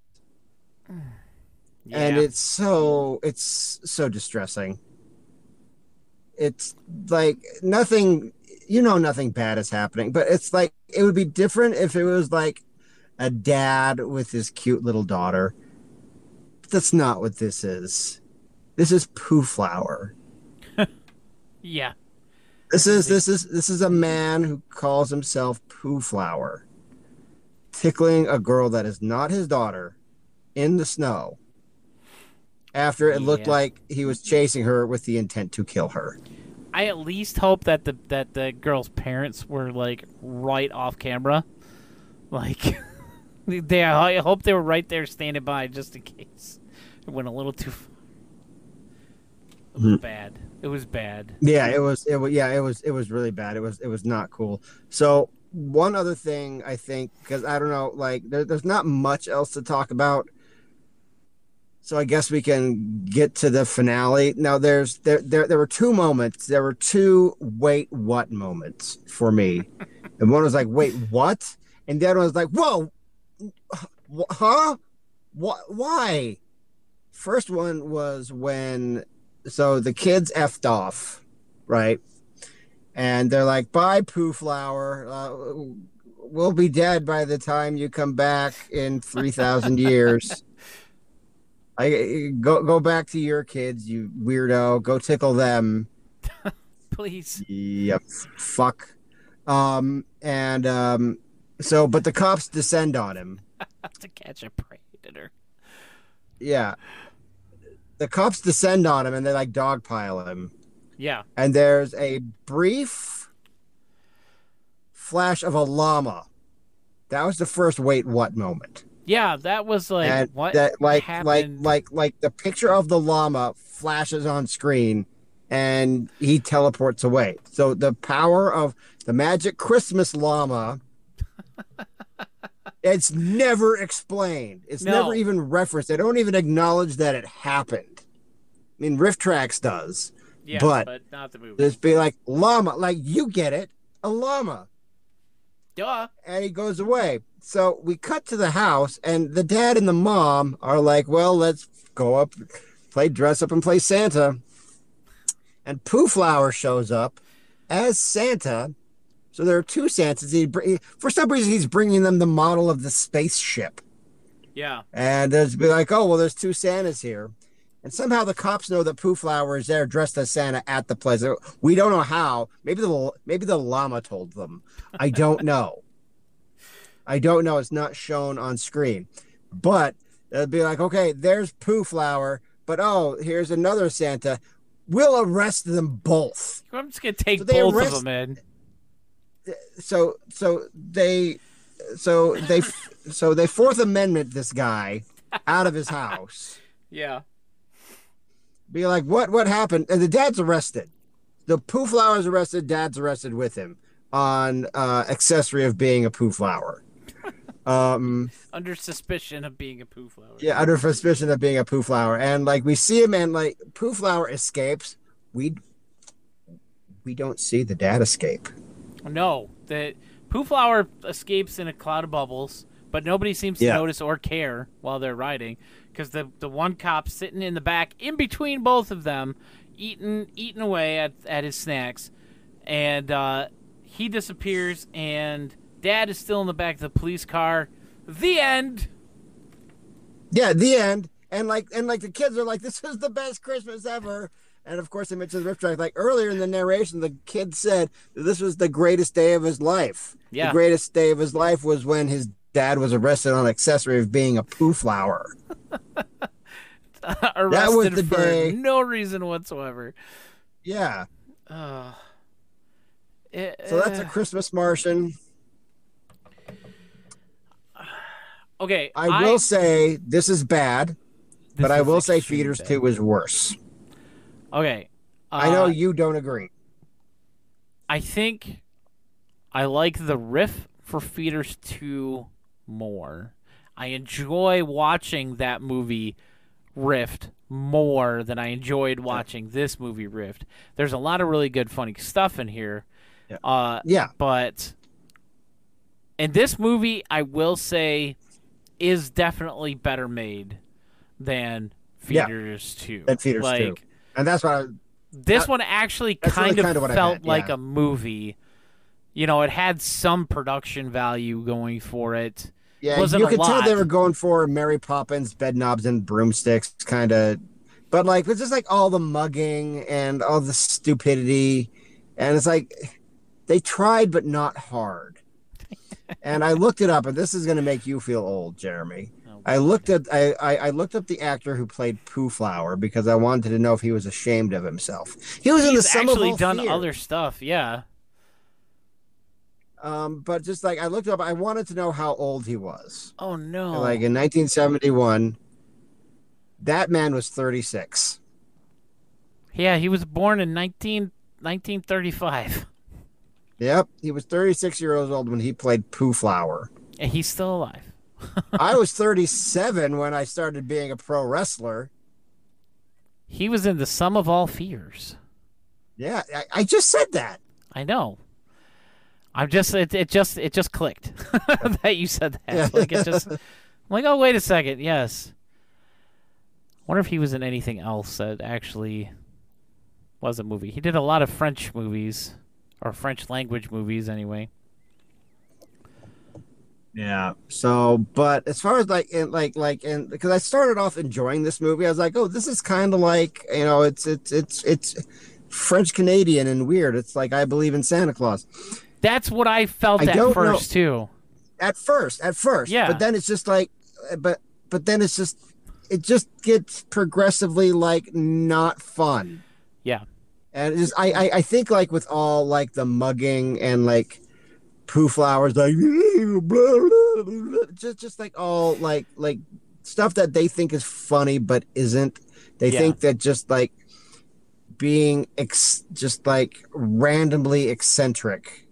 and it's so distressing. It's like nothing bad is happening, but it's like it would be different if it was like a dad with his cute little daughter. But that's not what this is. This is Poo Flower. Yeah. This is a man who calls himself Poo Flower, tickling a girl that is not his daughter in the snow after it looked like he was chasing her with the intent to kill her. I at least hope that the girl's parents were like right off camera. Like I hope they were right there standing by just in case it went a little too far. It was bad. It was bad. Yeah, it was really bad. It was not cool. So one other thing, I think, because I don't know, like there's not much else to talk about, so I guess we can get to the finale. Now, there were two moments. There were two wait what moments for me, and one was like wait what, and the other one was like whoa, Huh? Why? First one was when, so the kids effed off, right? And they're like, bye, Poo Flower. We'll be dead by the time you come back in 3,000 years. Go back to your kids, you weirdo. Go tickle them. Please. Yep. Fuck. So, but the cops descend on him. To catch a predator. Yeah. The cops descend on him and they like dogpile him. Yeah. And there's a brief flash of a llama. That was the first wait what moment. Yeah, that was like and what that happened? like the picture of the llama flashes on screen and he teleports away. So the power of the magic Christmas llama, it's never explained. It's never even referenced. They don't even acknowledge that it happened. I mean, RiffTrax does. Yeah, but not the movie. Just be like, llama, like you get it, a llama. Duh. And he goes away. So we cut to the house, and the dad and the mom are like, well, let's go up, dress up and play Santa. And Poo Flower shows up as Santa. So there are two Santas. For some reason, he's bringing them the model of the spaceship. Yeah. And there's be like, oh, well, there's two Santas here. And somehow the cops know that Poo Flower is there dressed as Santa at the place. We don't know how. Maybe the llama told them. I don't know. It's not shown on screen. But they'll be like, okay, there's Poo Flower. But, oh, here's another Santa. We'll arrest them both. I'm just going to take both of them in. So they Fourth Amendment this guy out of his house. Yeah. Be like, what happened? And the dad's arrested. The Poo Flower's arrested. Dad's arrested with him on accessory of being a Poo Flower. Under suspicion of being a Poo Flower. Yeah, under suspicion of being a Poo Flower. And like we see him and like Poo Flower escapes. We don't see the dad escape. No, the Poo Flower escapes in a cloud of bubbles, but nobody seems to notice or care while they're riding, because the one cop sitting in the back, in between both of them, eating away at his snacks, and he disappears, and Dad is still in the back of the police car. The end. Yeah, the end. And like the kids are like, this is the best Christmas ever. And of course, they mentioned the RiffTrax. Like earlier in the narration, the kid said this was the greatest day of his life. Yeah. The greatest day of his life was when his dad was arrested on accessory of being a Poo Flower. Arrested that was the for day. No reason whatsoever. Yeah. So that's a Christmas Martian. Okay. I will say this is bad, but I will say Feeders 2 is worse. Okay. I know you don't agree. I think I like the riff for Feeders 2 more. I enjoy watching that movie Rift more than I enjoyed watching this movie Rift. There's a lot of really good funny stuff in here. Yeah. But in this movie, I will say, is definitely better made than Feeders 2. Than Feeders 2. And that's what this one actually kind of felt like a movie. You know, it had some production value going for it. Yeah, you could tell they were going for Mary Poppins, Bedknobs and Broomsticks, kind of. But, like, it's just, like, all the mugging and all the stupidity. And it's like, they tried, but not hard. And I looked it up, and this is going to make you feel old, Jeremy. I looked up the actor who played Poo Flower because I wanted to know if he was ashamed of himself. He's in the Sum of All actually done Fear. Other stuff, yeah. But just like I looked up, I wanted to know how old he was. Oh no! Like in 1971, that man was 36. Yeah, he was born in 1935. Yep, he was 36 years old when he played Poo Flower. And he's still alive. I was 37 when I started being a pro wrestler. He was in the Sum of All Fears. Yeah, I just said that. I know. I'm just it just clicked that you said that. Like it just like, oh, wait a second. Yes. I wonder if he was in anything else that actually was a movie. He did a lot of French movies, or French language movies anyway. Yeah. So, but as far as because I started off enjoying this movie, I was like, oh, this is kind of like, it's French Canadian and weird. It's like I Believe in Santa Claus. That's what I felt at first too. At first, yeah. But then it's just like, but then it's just, it just gets progressively like not fun. Yeah. And it's just, I think like with all like the mugging and like Poo Flowers, like just like all like stuff that they think is funny but isn't. They think that just like being just like randomly eccentric,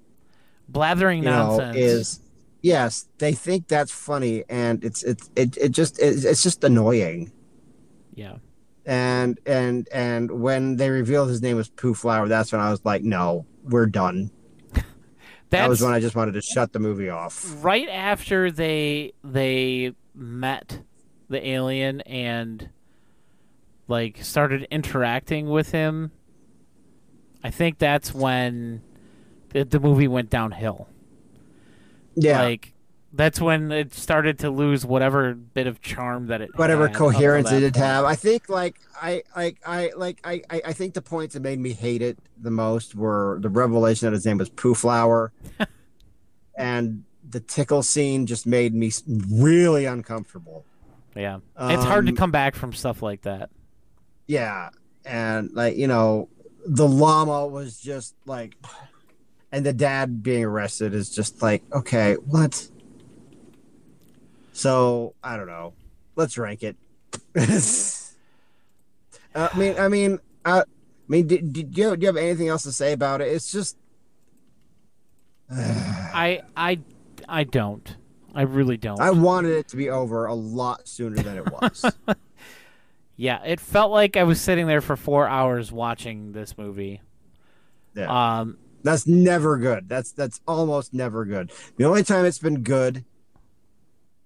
blathering nonsense is, yes, they think that's funny, and it's just annoying. Yeah. And when they revealed his name was Poo Flower, that's when I was like, no, we're done. That was when I just wanted to shut the movie off. Right after they met the alien and like started interacting with him, I think that's when the movie went downhill. Yeah. Like that's when it started to lose whatever bit of charm that it whatever had coherence it did have. I think I think the points that made me hate it the most were the revelation that his name was Poo Flower, and the tickle scene just made me really uncomfortable. Yeah, it's hard to come back from stuff like that. Yeah, and like the llama was just like, and the dad being arrested is just like, okay, what? So I don't know. Let's rank it. I mean, do you have anything else to say about it? It's just, I don't. I really don't. I wanted it to be over a lot sooner than it was. Yeah, it felt like I was sitting there for 4 hours watching this movie. Yeah. That's never good. That's almost never good. The only time it's been good,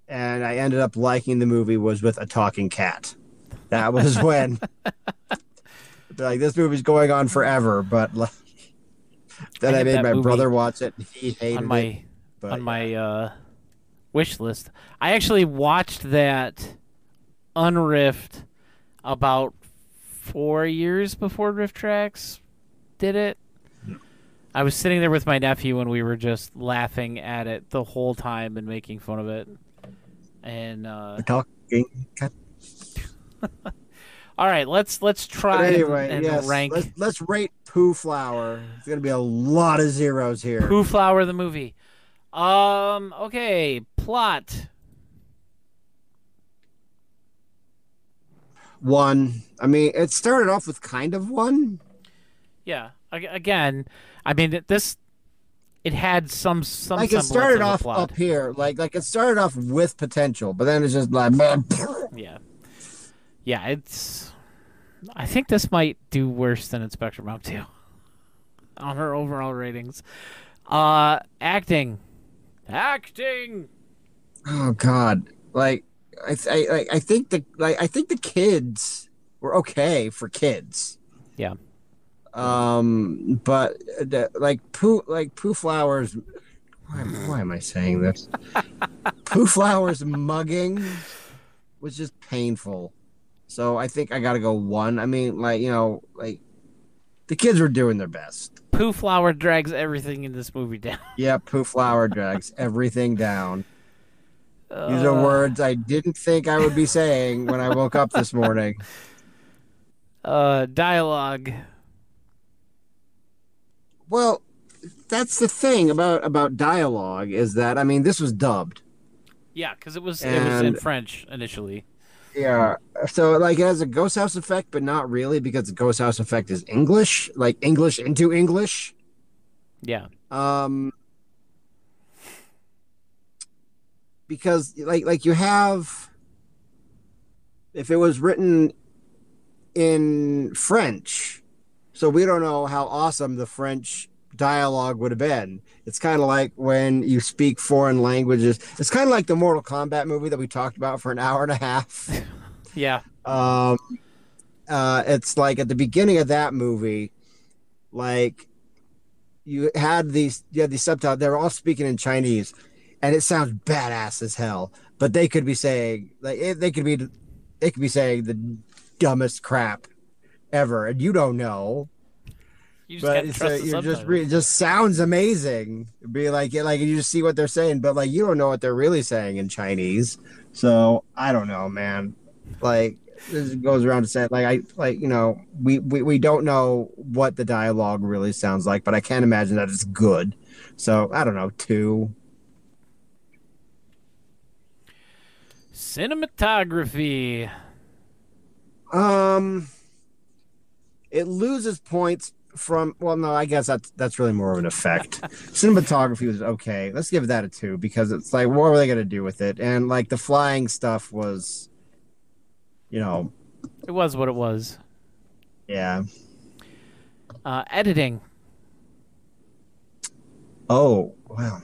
and I ended up liking the movie, was with a talking cat. That was when, like, this movie's going on forever. But like, then I made my brother watch it. He hated it. On my wish list, I actually watched that unriffed about 4 years before RiffTrax did it. I was sitting there with my nephew and we were just laughing at it the whole time and making fun of it. And talking cat. All right, let's try and rank. Let's rate Poo Flower. It's gonna be a lot of zeros here. Poo Flower the movie. Okay, plot. 1. I mean, it started off with kind of 1. Yeah. Again, I mean it had some like it started off up here, like it started off with potential, but then it's just like, yeah. It's. I think this might do worse than Inspector Mom 2 on her overall ratings. Acting. Oh God! Like I think the kids were okay for kids. Yeah. But Poo Flowers. Why am I saying this? Poo Flowers mugging was just painful. So I think I got to go 1. I mean, the kids were doing their best. Poo Flower drags everything in this movie down. Yeah, Poo Flower drags everything down. These are words I didn't think I would be saying when I woke up this morning. Dialogue. Well, that's the thing about dialogue, is that, I mean, this was dubbed. Yeah, because it was in French initially. Yeah, so like it has a Ghost House effect, but not really, because the Ghost House effect is English, like English into English. Yeah. Because like you have, if it was written in French, so we don't know how awesome the French dialogue would have been. It's kind of like when you speak foreign languages. It's kind of like the Mortal Kombat movie that we talked about for an hour and a half. Yeah. It's like at the beginning of that movie, like you had these subtitles. They were all speaking in Chinese, and it sounds badass as hell. But they could be saying they could be saying the dumbest crap ever, and you don't know. You just it just sounds amazing. It'd be like you just see what they're saying, but like you don't know what they're really saying in Chinese. So I don't know, man. Like this goes around to say, we don't know what the dialogue really sounds like, but I can't imagine that it's good. So I don't know, 2. Cinematography. It loses points from. Well, no, I guess that's really more of an effect. Cinematography was okay. Let's give that a 2 because it's like, what were they going to do with it? And like the flying stuff was, it was what it was. Yeah. Editing. Oh wow.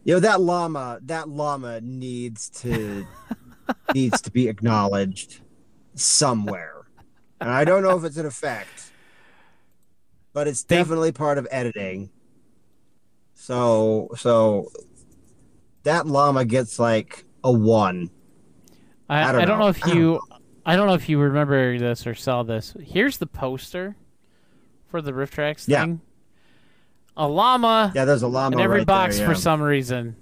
That llama needs to be acknowledged somewhere. And I don't know if it's an effect, but it's definitely part of editing. So that llama gets like a 1. I don't know if you remember this or saw this. Here's the poster for the RiffTrax thing. Yeah. A llama. Yeah, there's a llama in every right box there, yeah. for some reason.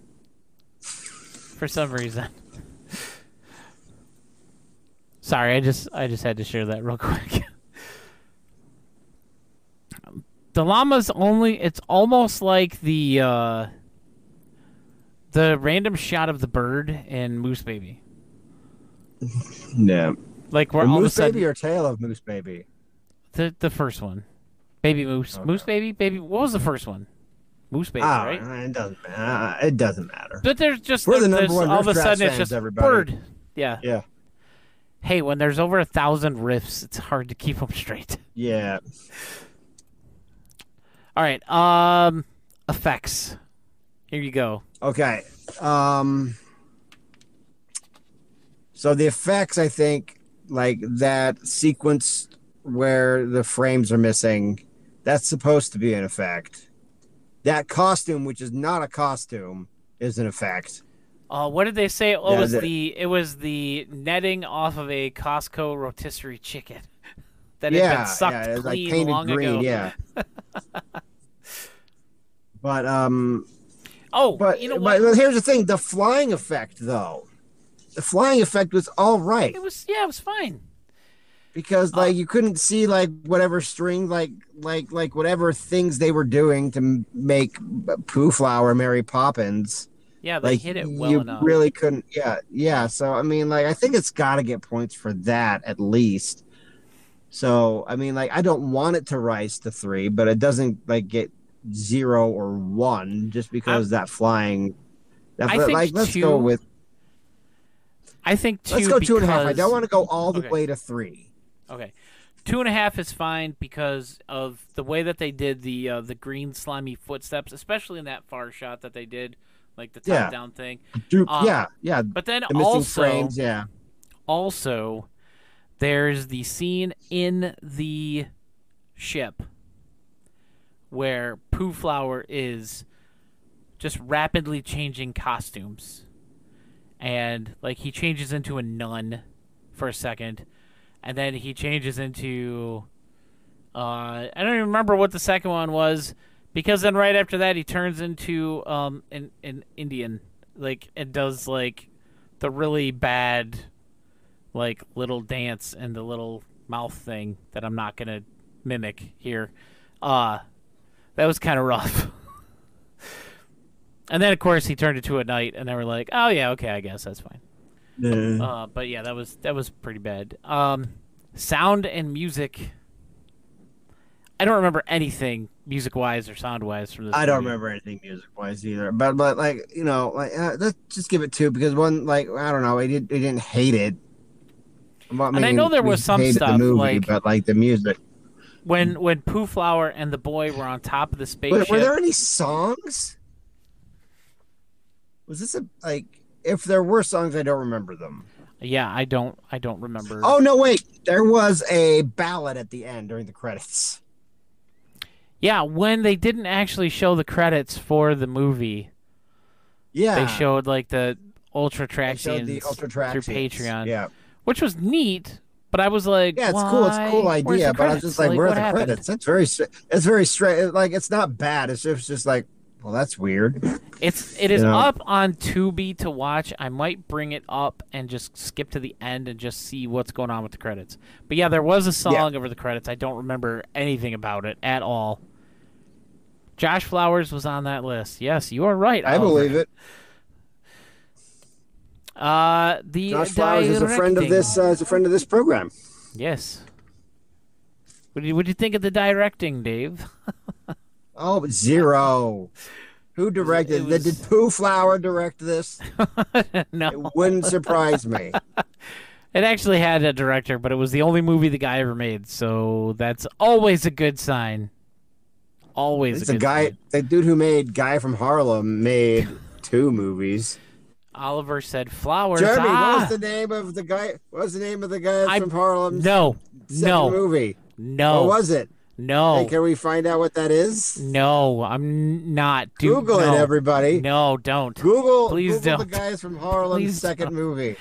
For some reason. Sorry, I just had to share that real quick. The llama's it's almost like the random shot of the bird in Moose Baby. Yeah. Like where all Moose of a sudden, Baby or Tale of Moose Baby? The first one. Baby Moose. Okay. Moose Baby? What was the first one? Moose Baby, right? It doesn't matter. It doesn't matter. But there's just the number one all of a sudden fans, it's just everybody. bird. Yeah. Yeah. Hey, when there's over 1,000 riffs, it's hard to keep them straight. Yeah. All right. Effects. Here you go. Okay. So the effects, I think, like that sequence where the frames are missing, that's supposed to be an effect. That costume, which is not a costume, is an effect. What did they say? Oh, it was the netting off of a Costco rotisserie chicken that had been sucked clean long green, ago. Yeah. But what? But here's the thing: the flying effect, though, the flying effect was all right. It was fine. Because you couldn't see like whatever string, like whatever things they were doing to make Poo Flower Mary Poppins. Yeah, they hit it well enough. You really couldn't. Yeah. So I mean, I think it's got to get points for that at least. So I mean, I don't want it to rise to 3, but it doesn't get 0 or 1 just because that flying. Let's go with. I think 2. Let's go 2.5. I don't want to go all the way to 3. Okay, 2.5 is fine because of the way that they did the green slimy footsteps, especially in that far shot that they did, like the top down thing. Yeah. But then the missing frames, yeah. Also, there's the scene in the ship where Poo Flower is just rapidly changing costumes, and he changes into a nun for a second. And then he changes into, I don't even remember what the second one was, because then right after that he turns into an Indian, and does the really bad, little dance and the little mouth thing that I'm not gonna mimic here. That was kind of rough. And then of course he turned into a knight, and they were like, oh yeah, okay, I guess that's fine. But yeah, that was pretty bad. Sound and music. I don't remember anything music-wise or sound-wise from this. I don't remember anything music-wise either. But let's just give it 2 because one, I don't know, I didn't hate it. And I know there was some stuff the movie, but the music. when Poo Flower and the boy were on top of the spaceship. Were there any songs? Was this if there were songs, I don't remember them. Yeah, I don't remember. Oh no, wait. There was a ballad at the end during the credits. Yeah, when they didn't actually show the credits for the movie. Yeah. They showed like the Ultra Traxians through Patreon. Yeah. Which was neat, but I was like, yeah, it's cool. It's a cool idea, but I was just like, where are the credits? It's very straight. Like, it's not bad. It's just like, well, that's weird. It is up on Tubi to watch. I might bring it up and just skip to the end and just see what's going on with the credits. But yeah, there was a song over the credits. I don't remember anything about it at all. Josh Flowers was on that list. Yes, you are right. I believe it. Josh Flowers is a friend of this program. Yes. What do you think of the directing, Dave? Oh, 0. Who directed? Did Poo Flower direct this? No. It wouldn't surprise me. It actually had a director, but it was the only movie the guy ever made, so that's always a good sign. Always a good sign. The dude who made Guy from Harlem made 2 movies. Oliver said Flowers. Jeremy, what was the name of the guy? What was the name of the guy from Harlem? Second movie. No. What was it? No. Hey, can we find out what that is? No, I'm not. Google it, everybody. No, don't. Please don't. The guys from Harlem's second movie.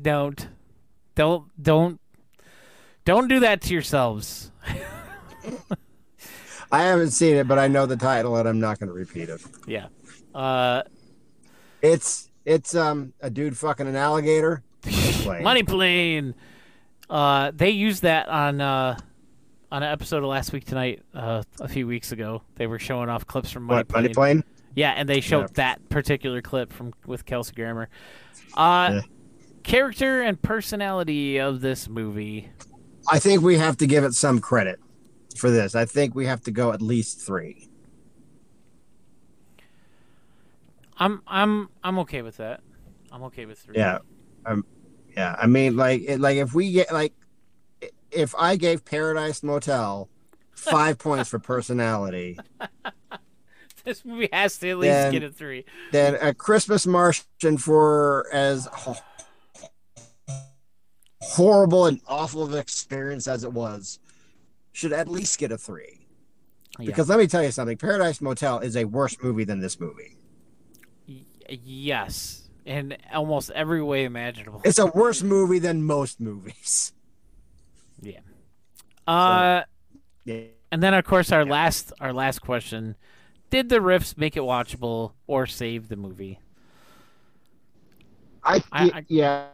Don't do that to yourselves. I haven't seen it, but I know the title, and I'm not going to repeat it. Yeah. It's a dude fucking an alligator. Money Plane. They used that on an episode of Last Week Tonight a few weeks ago. They were showing off clips from Money Plane. Money Plane? Yeah, and they showed that particular clip with Kelsey Grammer. Character and personality of this movie. I think we have to give it some credit for this. I think we have to go at least 3. I'm okay with that. I'm okay with 3. Yeah. Yeah. I mean, if we get if I gave Paradise Motel 5 points for personality, this movie has to at least get a 3. Then a Christmas Martian, for as horrible and awful of an experience as it was, should at least get a 3. Yeah. Because let me tell you something, Paradise Motel is a worse movie than this movie. Yes, in almost every way imaginable. It's a worse movie than most movies. Yeah. And then of course our last question: did the riffs make it watchable or save the movie? Yeah,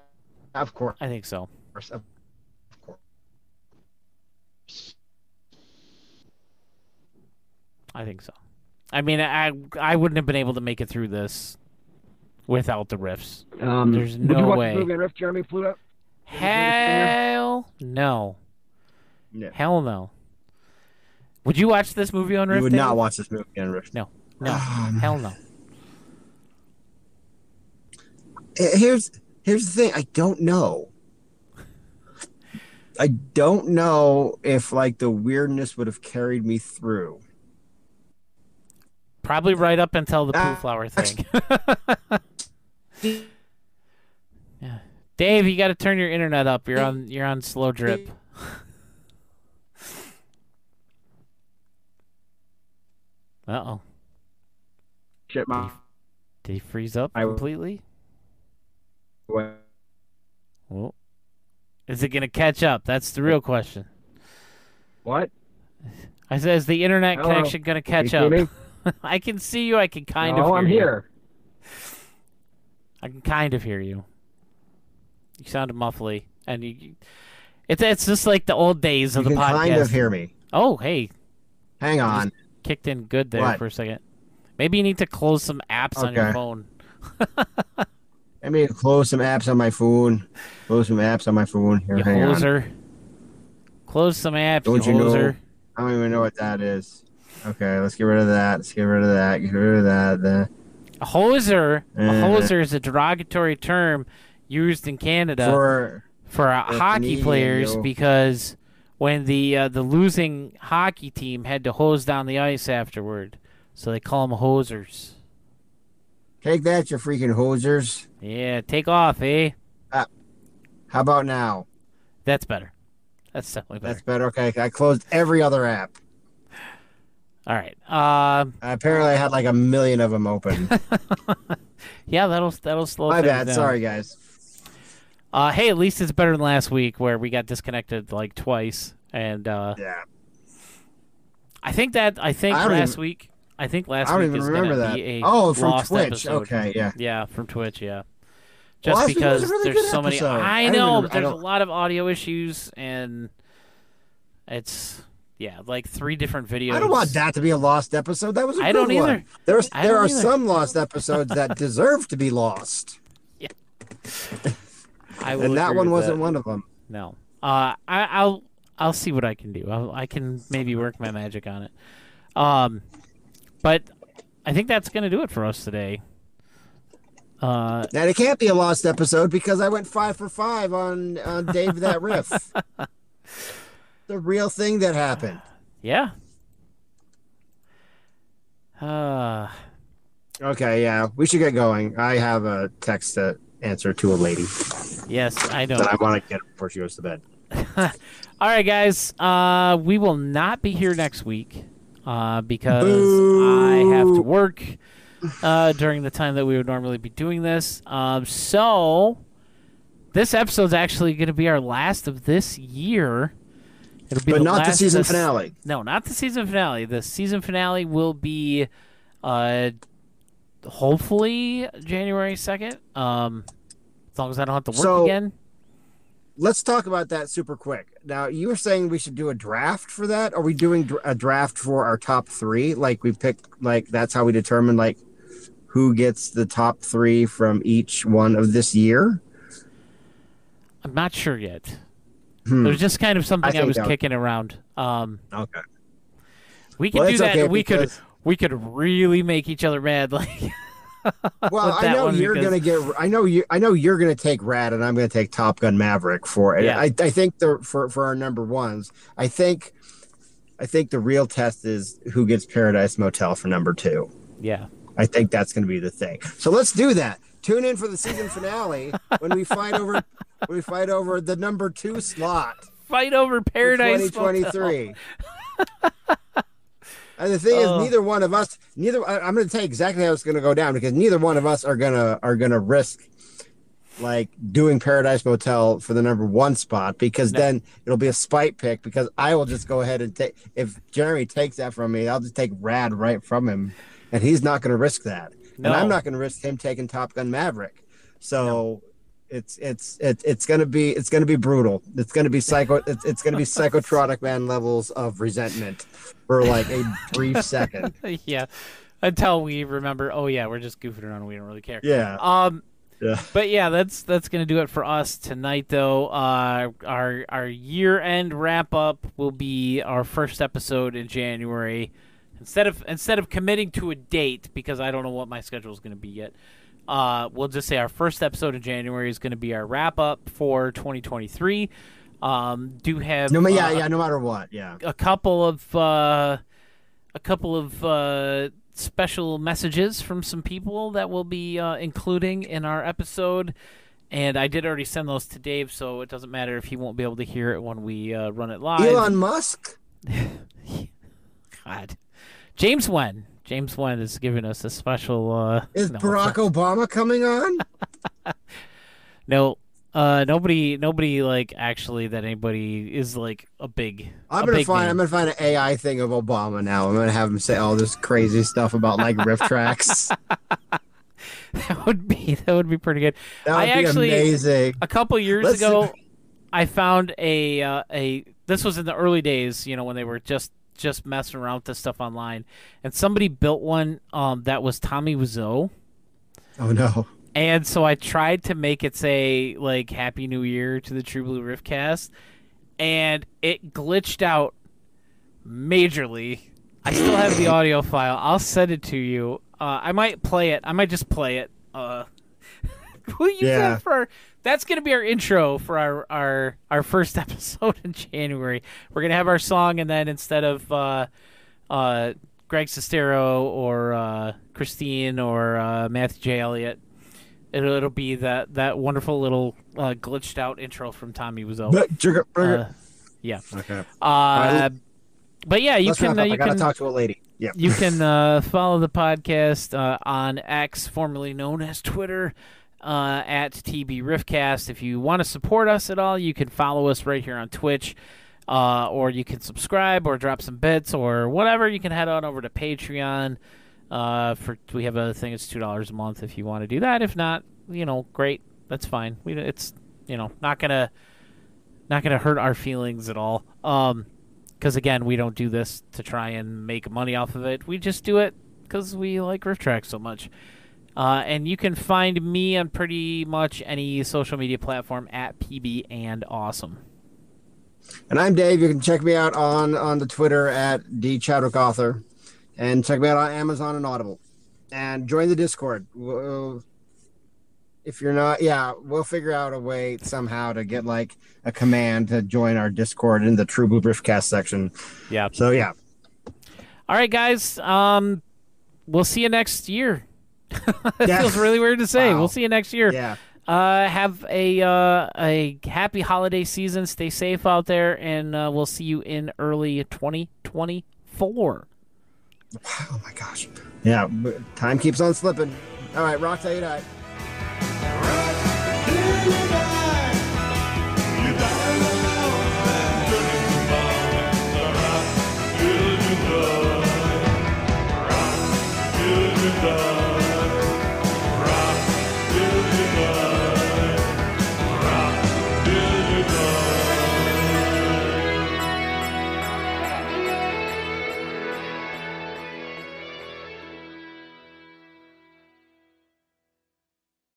of course. I think so. Of course. I think so. I mean, I wouldn't have been able to make it through this without the riffs. There's no way. Would you watch the movie on Riff, Jeremy Pluto? Hell no. Yeah. Hell no. Would you watch this movie on Riff? You would Dave? not watch this movie on Riff. No. Hell no. Here's the thing. I don't know. I don't know if the weirdness would have carried me through. Probably right up until the Poo Flower thing. Yeah. Dave, you got to turn your internet up. You're on slow drip. Uh-oh. Shit, Mom. Did he freeze up completely? What? Well, is it going to catch up? That's the real question. What? I said, is the internet connection going to catch up? I can see you. I can kind of hear you. I'm here. I can kind of hear you. You sounded muffly. And it's just like the old days of the podcast. You can kind of hear me. Oh, hey. Hang on. Kicked in good there for a second. Maybe you need to close some apps on your phone. Let me close some apps on my phone. Here, you hang hoser. On. Close some apps, Don't you hoser. I don't even know what that is. Okay, let's get rid of that. Get rid of that. A hoser is a derogatory term used in Canada for hockey players because when the losing hockey team had to hose down the ice afterward. So they call them hosers. Take that, you freaking hosers. Yeah, take off, eh? How about now? That's better. That's definitely better. That's better. Okay, I closed every other app. All right. Apparently, I had like a million of them open. Yeah, that'll slow My things bad. down. Sorry, guys. Hey, at least it's better than last week where we got disconnected like twice. And yeah, I think last week is going to be a from lost Twitch. episode. Okay, yeah. Yeah, from Twitch. Yeah. Just because really there's so many. episode. I know, but there's a lot of audio issues, and it's. Yeah, like 3 different videos. I don't want that to be a lost episode. That was a good I don't one. either. There are some lost episodes that deserve to be lost. Yeah. And that one wasn't one of them. No. I'll see what I can do. I can maybe work my magic on it. But I think that's going to do it for us today. Now, it can't be a lost episode because I went 5 for 5 on Dave That Riff. The real thing that happened. Yeah. Okay, yeah. We should get going. I have a text to answer to a lady. Yes, I know. That I want to get before she goes to bed. All right, guys. We will not be here next week because Boo! I have to work during the time that we would normally be doing this. So this episode's actually going to be our last of this year. It'll be not the season finale. No, not the season finale. The season finale will be hopefully January 2nd. As long as I don't have to work again. Let's talk about that super quick. Now, you were saying we should do a draft for that. Are we doing a draft for our top 3? Like we pick, like that's how we determine like who gets the top 3 from each one of this year? I'm not sure yet. It was just kind of something I was kicking around. Okay. We could do that. Okay, we could really make each other mad. Like, well, I know you're gonna get. I know you're gonna take Rad, and I'm gonna take Top Gun Maverick for it. Yeah. I think for our number ones. I think the real test is who gets Paradise Motel for number 2. Yeah. I think that's gonna be the thing. So let's do that. Tune in for the season finale when we fight over. We fight over the number 2 slot. Fight over Paradise 2023. And the thing is, neither one of us. I'm going to tell you exactly how it's going to go down because neither one of us are gonna risk like doing Paradise Motel for the number 1 spot because then it'll be a spite pick because I will just go ahead and take. If Jeremy takes that from me, I'll just take Rad right from him, and he's not going to risk that, and I'm not going to risk him taking Top Gun Maverick. So. No. It's gonna be brutal. It's gonna be it's gonna be psychotronic man levels of resentment for like a brief second. Yeah, until we remember. Oh yeah, we're just goofing around. We don't really care. Yeah. Yeah. But yeah, that's gonna do it for us tonight. Though our year-end wrap-up will be our first episode in January. Instead of committing to a date because I don't know what my schedule is gonna be yet. We'll just say our first episode of January is going to be our wrap up for 2023. Do have no matter what, a couple of special messages from some people that we'll be including in our episode, and I did already send those to Dave, so it doesn't matter if he won't be able to hear it when we run it live. Elon Musk, God, James Wen is giving us a special. Is Barack Obama coming on? No, nobody like actually that anybody is like a big. I'm gonna find an AI thing of Obama now. I'm gonna have him say all this crazy stuff about like RiffTrax. That would be pretty good. That would be amazing. A couple years ago, I found a. This was in the early days, when they were just messing around with this stuff online, and somebody built one that was Tommy Wiseau. Oh no. And so I tried to make it say like Happy New Year to the True Blue Riffcast, and it glitched out majorly. I still have the audio file. I'll send it to you. I might play it. I might just play it. We'll use that for that's gonna be our intro for our first episode in January. We're gonna have our song, and then instead of Greg Sestero or Christine or Matthew J. Elliott, it'll be that wonderful little glitched out intro from Tommy Wiseau. Yeah. Okay. But yeah, you can. I gotta talk to a lady. Yeah. You can follow the podcast on X, formerly known as Twitter, at TB Riffcast. If you want to support us at all, you can follow us right here on Twitch, or you can subscribe or drop some bits or whatever. You can head on over to Patreon. We have a thing. It's $2 a month if you want to do that. If not, great. That's fine. It's not gonna hurt our feelings at all. Because, again, we don't do this to try and make money off of it. We just do it because we like RiffTrax so much. And you can find me on pretty much any social media platform at PBandAwesome. And I'm Dave. You can check me out on the Twitter at DChadwickAuthor. And check me out on Amazon and Audible. And join the Discord. If you're not, we'll figure out a way somehow to get like a command to join our Discord in the True Blue Riffcast section. Yeah. So, yeah. All right, guys. We'll see you next year. It feels really weird to say. Wow. We'll see you next year. Yeah. Have a happy holiday season. Stay safe out there, and we'll see you in early 2024. Oh, my gosh. Yeah. Time keeps on slipping. All right. Rock till you die. Rock till you die.